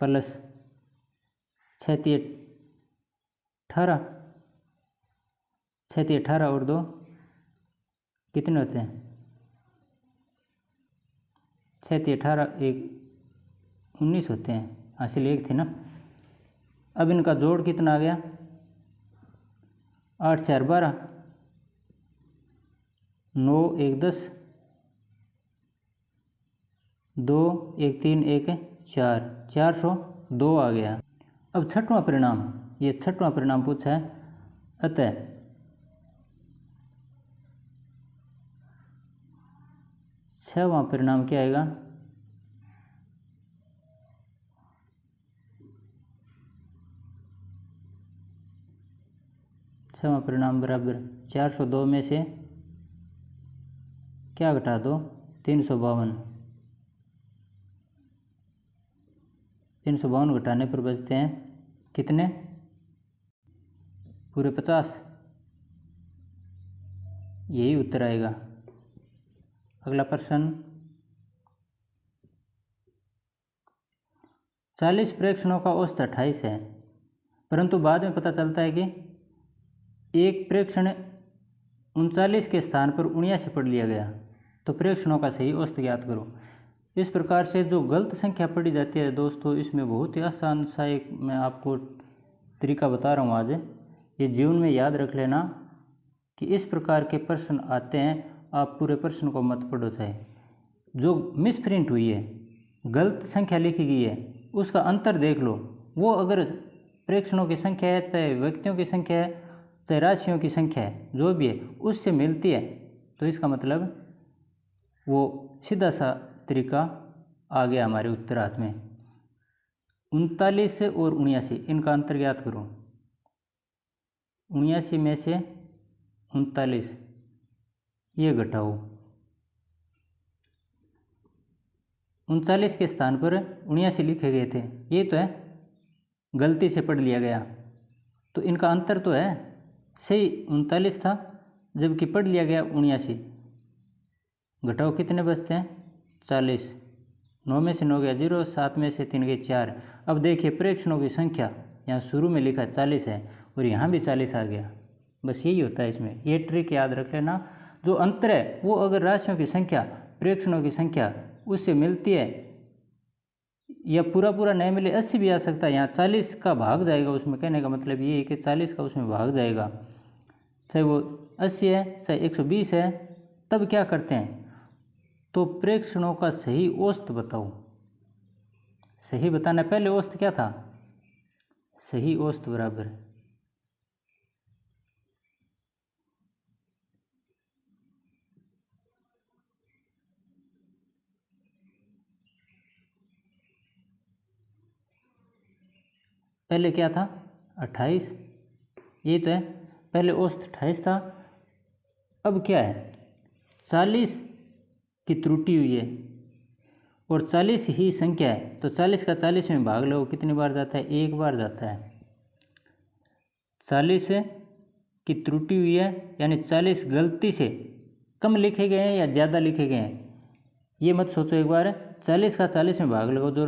प्लस 6 3 18, 6 3 18 और 2 कितने होते हैं? 6 3 18 एक 19 होते हैं, हासिल एक थे ना। अब इनका जोड़ कितना आ गया? 8 4 12, 9 1 10, 2 1 3 1 4, 402 आ गया। अब छठवां परिणाम, ये छठवां परिणाम पूछा है। अतः छठवां परिणाम क्या आएगा? छठवां परिणाम बराबर 402 में से क्या घटा दो? 352। 352 घटाने पर बचते हैं कितने? पूरे 50। यही उत्तर आएगा। अगला प्रश्न, 40 प्रेक्षणों का औसत 28 है, परंतु बाद में पता चलता है कि एक प्रेक्षण 39 के स्थान पर 79 पढ़ लिया गया, तो प्रेक्षणों का सही औसत ज्ञात करो। इस प्रकार से जो गलत संख्या पढ़ी जाती है दोस्तों, इसमें बहुत ही आसान सा एक मैं आपको तरीका बता रहा हूँ आज। ये जीवन में याद रख लेना कि इस प्रकार के प्रश्न आते हैं, आप पूरे प्रश्न को मत पढ़ो। चाहे जो मिसप्रिंट हुई है, गलत संख्या लिखी गई है, उसका अंतर देख लो। वो अगर प्रेक्षणों की संख्या है, चाहे व्यक्तियों की संख्या है, चाहे राशियों की संख्या है, जो भी है उससे मिलती है, तो इसका मतलब वो सीधा सा तरीका आ गया हमारे उत्तरार्थ में। 39 और 79 इनका अंतर ज्ञात करो। 79 में से 39 ये घटाओ। 39 के स्थान पर 79 लिखे गए थे, ये तो है गलती से पढ़ लिया गया, तो इनका अंतर तो है। सही 39 था, जबकि पढ़ लिया गया 79। घटाओ कितने बचते हैं? 40। 9 में से 9 गया 0, 7 में से 3 गए 4। अब देखिए प्रेक्षणों की संख्या यहाँ शुरू में लिखा 40 है और यहाँ भी 40 आ गया। बस यही होता है इसमें, ये ट्रिक याद रख लेना। जो अंतर है वो अगर राशियों की संख्या प्रेक्षणों की संख्या उससे मिलती है, या पूरा पूरा नहीं मिले 80 भी आ सकता है, यहाँ 40 का भाग जाएगा उसमें। कहने का मतलब ये है कि 40 का उसमें भाग जाएगा, चाहे वो 80 है चाहे 120 है। तब क्या करते हैं, तो प्रेक्षणों का सही औसत बताओ। सही बताना, पहले औसत क्या था? सही औसत बराबर पहले क्या था? 28। ये तो है, पहले औसत 28 था। अब क्या है? 40 की त्रुटि हुई है और 40 ही संख्या है, तो 40 का 40 में भाग लो, कितनी बार जाता है? एक बार जाता है। 40 की त्रुटि हुई है, यानी 40 गलती से कम लिखे गए हैं या ज़्यादा लिखे गए हैं, ये मत सोचो एक बार। 40 का 40 में भाग लगाओ, जो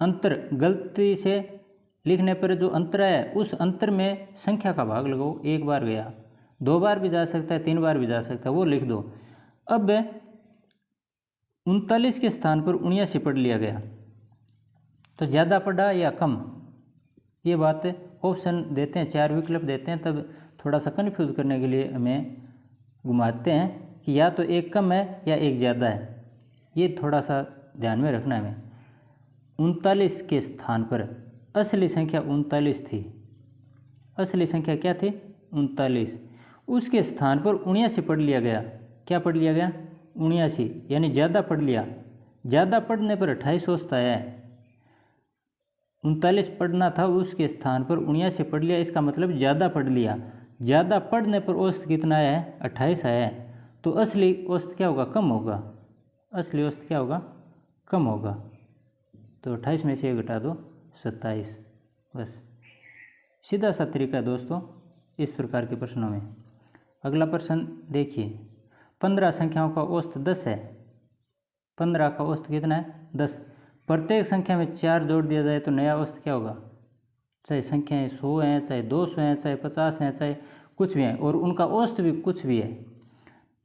अंतर गलती से लिखने पर जो अंतर है उस अंतर में संख्या का भाग लगाओ। एक बार गया, 2 बार भी जा सकता है, 3 बार भी जा सकता है, वो लिख दो। अब 39 के स्थान पर 79 पढ़ लिया गया, तो ज़्यादा पढ़ा या कम, ये बात ऑप्शन देते हैं, 4 विकल्प देते हैं, तब थोड़ा सा कन्फ्यूज़ करने के लिए हमें घुमाते हैं कि या तो एक कम है या एक ज़्यादा है। ये थोड़ा सा ध्यान में रखना है हमें। 39 के स्थान पर असली संख्या 39 थी, असली संख्या क्या थी? 39। उसके स्थान पर 79 पढ़ लिया गया। क्या पढ़ लिया गया? 79, यानी ज़्यादा पढ़ लिया। ज़्यादा पढ़ने पर 28 औसत आया है। 39 पढ़ना था, उसके स्थान पर 79 पढ़ लिया, इसका मतलब ज़्यादा पढ़ लिया। ज़्यादा पढ़ने पर औसत कितना आया है? 28 आया है। तो असली औसत क्या होगा? कम होगा। असली औसत क्या होगा? कम होगा। तो 28 में से घटा दो 27। बस सीधा सा तरीका है दोस्तों इस प्रकार के प्रश्नों में। अगला प्रश्न देखिए, 15 संख्याओं का औसत 10 है। 15 का औसत कितना है? 10। प्रत्येक संख्या में 4 जोड़ दिया जाए तो नया औसत क्या होगा? चाहे संख्याएं 100 हैं, चाहे 200 हैं, चाहे 50 हैं, चाहे कुछ भी हैं, और उनका औसत भी कुछ भी है।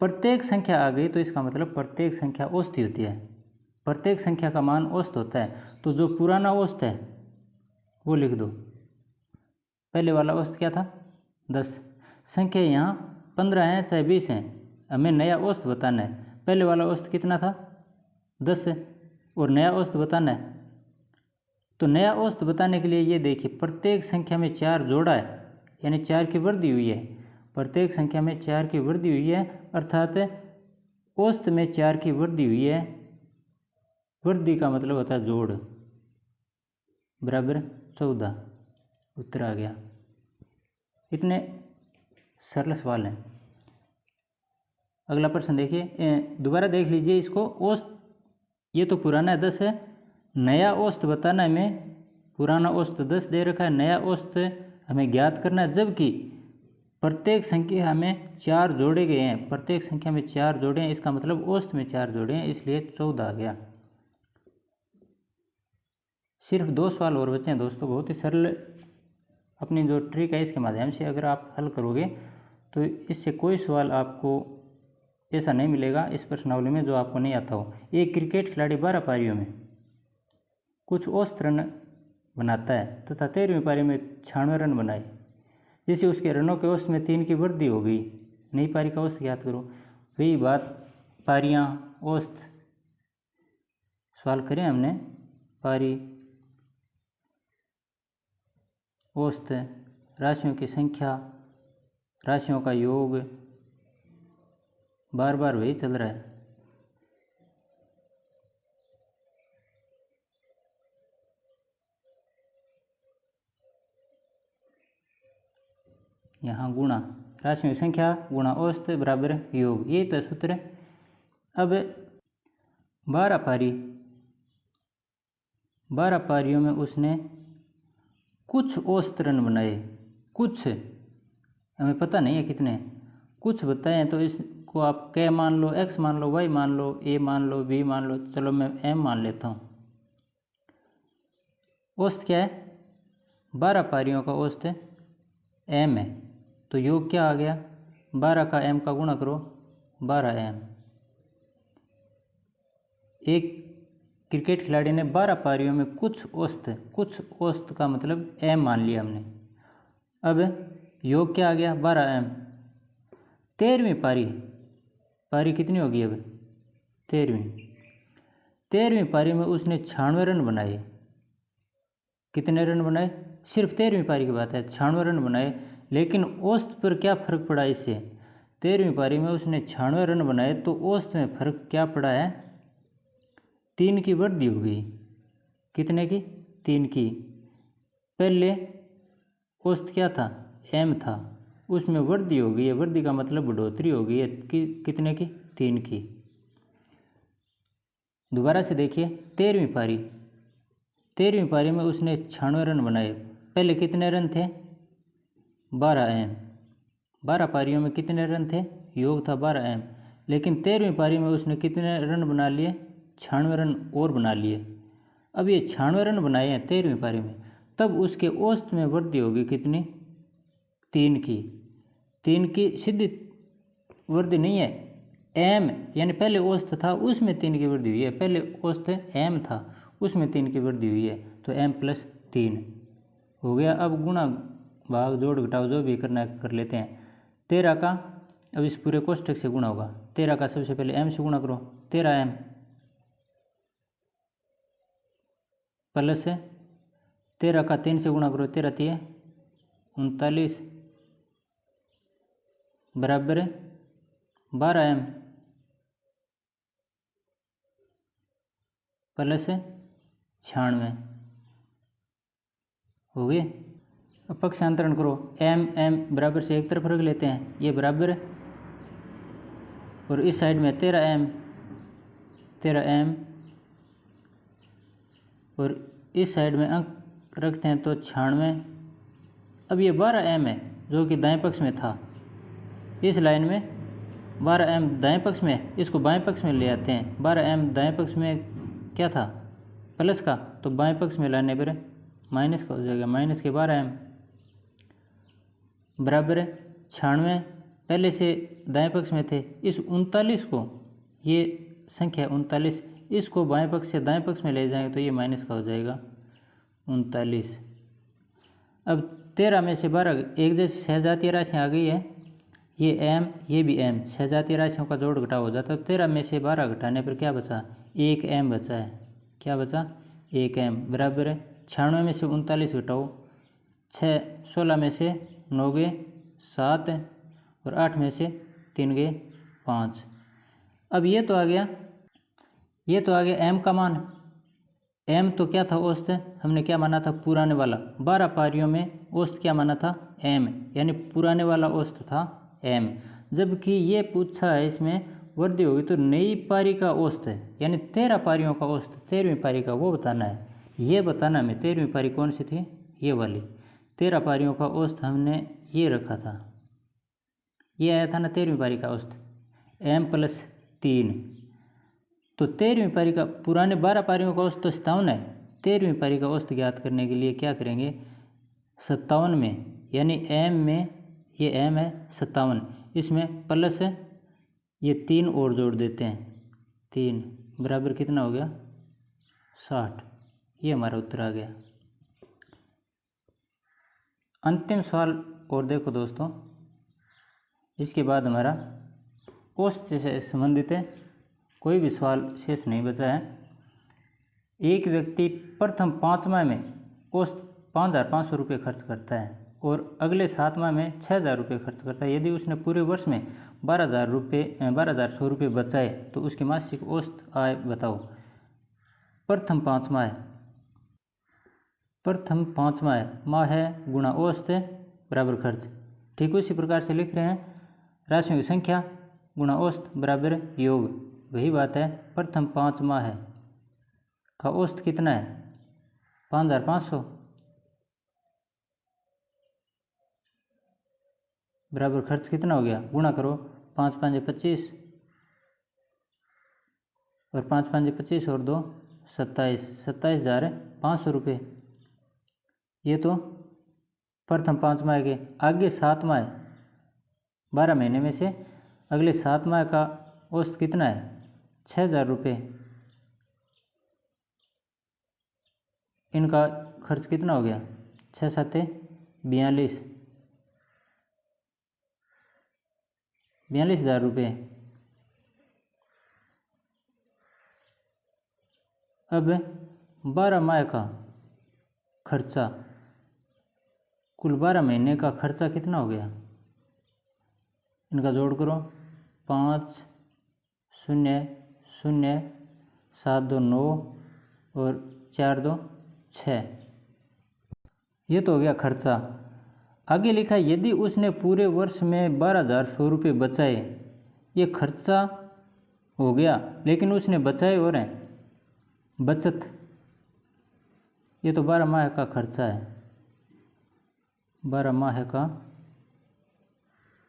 प्रत्येक संख्या आ गई तो इसका मतलब प्रत्येक संख्या औसत ही होती है। प्रत्येक संख्या का मान औसत होता है। तो जो पुराना औसत है वो लिख दो। पहले वाला औसत क्या था? 10। संख्या यहाँ 15 हैं चाहे 20 हैं, हमें नया औसत बताना है। पहले वाला औसत कितना था? 10 है, और नया औसत बताना है। तो नया औसत बताने के लिए ये देखिए, प्रत्येक संख्या में 4 जोड़ा है, यानी 4 की वृद्धि हुई है। प्रत्येक संख्या में 4 की वृद्धि हुई है, अर्थात औसत में 4 की वृद्धि हुई है। वृद्धि का मतलब होता है जोड़, बराबर 14। उत्तर आ गया। इतने सरल सवाल हैं। अगला प्रश्न देखिए, दोबारा देख लीजिए इसको। औसत ये तो पुराना है 10 है, नया औसत बताना है हमें। पुराना औसत 10 दे रखा है, नया औसत हमें ज्ञात करना है, जबकि प्रत्येक संख्या में 4 जोड़े गए हैं। प्रत्येक संख्या में 4 जोड़े हैं, इसका मतलब औसत में 4 जोड़े हैं, इसलिए 14 आ गया। सिर्फ 2 सवाल और बचे हैं दोस्तों, बहुत ही सरल अपनी जो ट्रिक है इसके माध्यम से अगर आप हल करोगे तो इससे कोई सवाल आपको ऐसा नहीं मिलेगा इस प्रश्नावली में जो आपको नहीं आता हो। एक क्रिकेट खिलाड़ी 12 पारियों में कुछ औसत रन बनाता है तथा 13वीं पारी में 96 रन बनाए। जैसे उसके रनों के औसत में 3 की वृद्धि हो गई, नई पारी का औसत ज्ञात करो। वही बात, पारियां, औसत, सवाल करें हमने, पारी, औसत, राशियों की संख्या, राशियों का योग, बार बार वही चल रहा है। यहाँ गुणा, राशियों की संख्या गुणा औसत बराबर योग, यही तो सूत्र है। अब 12 पारियों में उसने कुछ औसत रन बनाए। कुछ, हमें पता नहीं है कितने, कुछ बताए हैं, तो इसको आप k मान लो, x मान लो, y मान लो, a मान लो, b मान लो, चलो मैं m मान लेता हूँ। औसत क्या है? 12 पारियों का औसत m है, तो योग क्या आ गया? 12 का m का गुणा करो, 12m। एक क्रिकेट खिलाड़ी ने 12 पारियों में कुछ औसत का मतलब m मान लिया हमने। अब योग क्या आ गया? 12m। 13वीं पारी कितनी होगी अब? 13वीं पारी में उसने 96 रन बनाए। कितने रन बनाए? सिर्फ 13वीं पारी की बात है, 96 रन बनाए। लेकिन औसत पर क्या फ़र्क पड़ा इससे? 13वीं पारी में उसने 96 रन बनाए, तो औसत में फ़र्क क्या पड़ा है? 3 की वृद्धि हो गई। कितने की? 3 की। पहले औसत क्या था? m था, उसमें वृद्धि हो गई है। वृद्धि का मतलब बढ़ोतरी हो गई है, कितने की? 3 की। दोबारा से देखिए, 13वीं पारी में उसने 96 रन बनाए। पहले कितने रन थे? 12m। 12 पारियों में कितने रन थे? योग था 12m। लेकिन 13वीं पारी में उसने कितने रन बना लिए? 96 रन और बना लिए। अब ये 96 रन बनाए हैं 13वीं पारी में, तब उसके औसत में वृद्धि होगी कितनी? 3 की। 3 की सीधी वृद्धि नहीं है, m यानी पहले औसत था उसमें 3 की वृद्धि हुई है, पहले औसत m था उसमें 3 की वृद्धि हुई है, तो m+3 हो गया। अब गुणा भाग जोड़ घटाव जो भी करना है कर लेते हैं। 13 का अब इस पूरे कोष्ठक से गुणा होगा। 13 का सबसे पहले m से गुणा करो, 13m प्लस 13 का 3 से गुणा करो, 13 3 39 बराबर 12m प्लस 96 हो गए। अब पक्षांतरण करो, m बराबर से एक तरफ रख लेते हैं, ये बराबर है, और इस साइड में 13m और इस साइड में अंक रखते हैं तो 96। अब ये 12m है जो कि दाएं पक्ष में था, इस लाइन में 12m दाएं पक्ष में, इसको बाएं पक्ष में ले आते हैं। 12m दाएं पक्ष में क्या था? प्लस का, तो बाएं पक्ष में लाने पर माइनस का हो जाएगा, माइनस के 12m बराबर 96। पहले से दाएं पक्ष में थे, इस 39 को, ये संख्या 39, इसको बाएं पक्ष से दाएं पक्ष में ले जाएंगे तो ये माइनस का हो जाएगा 39। अब 13 में से 12 एक जैसी सहजातीय राशि आ गई है, ये m ये भी m, सहजातीय राशियों का जोड़ घटाव हो जाता है। 13 में से 12 घटाने पर क्या बचा? 1m बचा है। क्या बचा? 1m बराबर 96 में से 39 घटाओ, 16 में से 9 गए 7 और 8 में से 3 गए 5। अब ये तो आ गया m का मान। m तो क्या था? औसत। हमने क्या माना था? पुराने वाला। 12 पारियों में औसत क्या माना था? m, यानी पुराने वाला औसत था m। जबकि ये पूछा है इसमें वृद्धि होगी तो नई पारी का औसत है, यानी 13 पारियों का औसत, 13वीं पारी का वो बताना है। ये बताना हमें 13वीं पारी कौन सी थी? ये वाली। 13 पारियों का औसत हमने ये रखा था, ये आया था ना 13वीं पारी का औसत, m+3। तो 13वीं पारी का, पुराने 12 पारियों का औसत तो 57 है, 13वीं पारी का औसत ज्ञात करने के लिए क्या करेंगे? 57 में, यानी m में, ये m है 57, इसमें प्लस ये 3 और जोड़ देते हैं, 3 बराबर कितना हो गया? 60। ये हमारा उत्तर आ गया। अंतिम सवाल और देखो दोस्तों, इसके बाद हमारा औसत से संबंधित है, कोई भी सवाल शेष नहीं बचा है। एक व्यक्ति प्रथम 5 माह में औसत 5,500 रुपये खर्च करता है और अगले 7 माह में 6,000 रुपये खर्च करता है। यदि उसने पूरे वर्ष में 12,100 रुपये बचाए तो उसकी मासिक औसत आय बताओ। प्रथम 5 माह है गुणा औसत बराबर खर्च। ठीक उसी प्रकार से लिख रहे हैं, राशियों की संख्या गुणा औसत बराबर योग। वही बात है, प्रथम 5 माह का औसत कितना है? 5,500 बराबर खर्च कितना हो गया? गुणा करो, 5 5 25 और 5 5 25 और 2 27,500 रुपये। ये तो प्रथम 5 माह के। आगे 7 माह, 12 महीने में से अगले 7 माह का औसत कितना है? 6,000 रुपये। इनका खर्च कितना हो गया? 6 7 42,000 रुपये। अब 12 माह का खर्चा, कुल 12 महीने का खर्चा कितना हो गया? इनका जोड़ करो, 5 0 0 7 2 9 और 4 2 6। ये तो हो गया खर्चा। आगे लिखा है यदि उसने पूरे वर्ष में 12,100 रुपये बचाए। ये खर्चा हो गया, लेकिन उसने बचाए और हैं बचत। ये तो 12 माह का खर्चा है, 12 माह का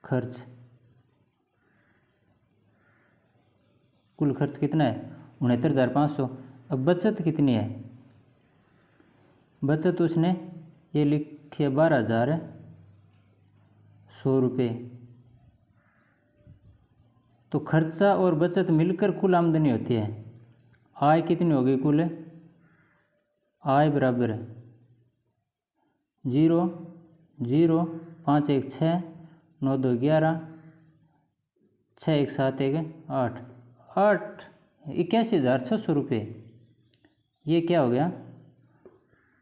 खर्च। कुल खर्च कितना है? 69,500। अब बचत कितनी है? बचत उसने ये लिखिए 12,100 रुपये। तो खर्चा और बचत मिलकर कुल आमदनी होती है। आय कितनी होगी कुल? आय बराबर 0 0 5 1 6 9 2 11 6 1 7 1 8 81,600 रुपये। ये क्या हो गया?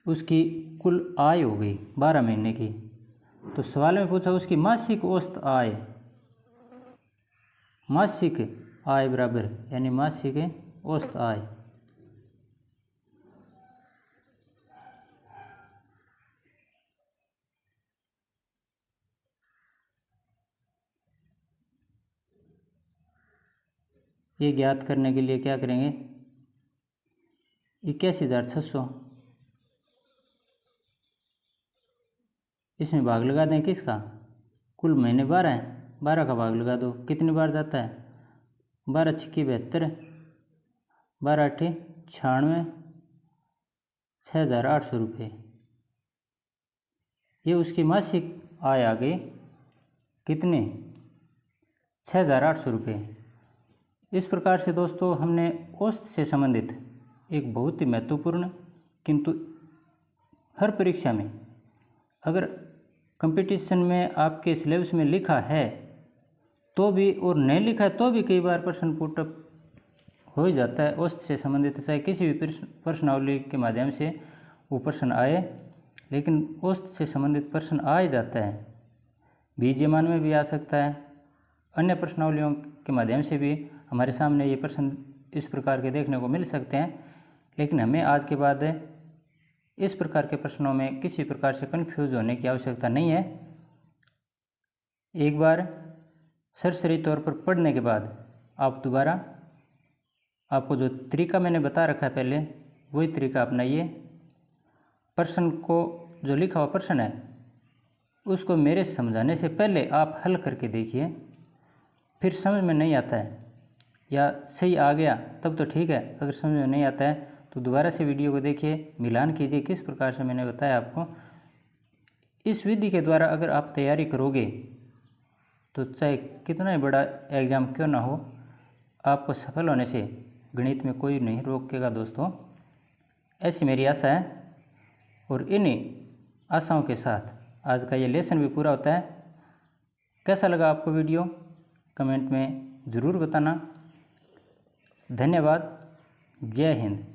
उसकी कुल आय हो गई 12 महीने की। तो सवाल में पूछा उसकी मासिक औसत आय, मासिक आय बराबर यानी मासिक औसत आय। ये ज्ञात करने के लिए क्या करेंगे? 81,600 इसमें भाग लगा दें किसका? कुल महीने 12 है, 12 का भाग लगा दो। कितनी बार जाता है? 12 छिक्की 72, 12 अट्ठे 96, 6,800 रुपये। ये उसकी मासिक आय आ गई कितने? 6,800 रुपये। इस प्रकार से दोस्तों हमने औसत से संबंधित एक बहुत ही महत्वपूर्ण, किंतु हर परीक्षा में अगर कंपटीशन में आपके सिलेबस में लिखा है तो भी और नहीं लिखा है तो भी कई बार प्रश्न पुटअप हो ही जाता है औसत से संबंधित, चाहे किसी भी प्रश्नावली के माध्यम से वो प्रश्न आए, लेकिन औसत से संबंधित प्रश्न आ ही जाता है। बीजमान में भी आ सकता है, अन्य प्रश्नावलियों के माध्यम से भी हमारे सामने ये प्रश्न इस प्रकार के देखने को मिल सकते हैं। लेकिन हमें आज के बाद इस प्रकार के प्रश्नों में किसी प्रकार से कन्फ्यूज होने की आवश्यकता नहीं है। एक बार सरसरी तौर पर पढ़ने के बाद आप दोबारा आपको जो तरीका मैंने बता रखा है पहले वही तरीका अपनाइए। प्रश्न को जो लिखा हुआ प्रश्न है उसको मेरे समझाने से पहले आप हल करके देखिए, फिर समझ में नहीं आता है या सही आ गया तब तो ठीक है, अगर समझ में नहीं आता है तो दोबारा से वीडियो को देखिए, मिलान कीजिए किस प्रकार से मैंने बताया आपको। इस विधि के द्वारा अगर आप तैयारी करोगे तो चाहे कितना ही बड़ा एग्ज़ाम क्यों ना हो, आपको सफल होने से गणित में कोई नहीं रोकेगा दोस्तों, ऐसी मेरी आशा है। और इन्हीं आशाओं के साथ आज का ये लेसन भी पूरा होता है। कैसा लगा आपको वीडियो कमेंट में ज़रूर बताना। धन्यवाद। जय हिंद।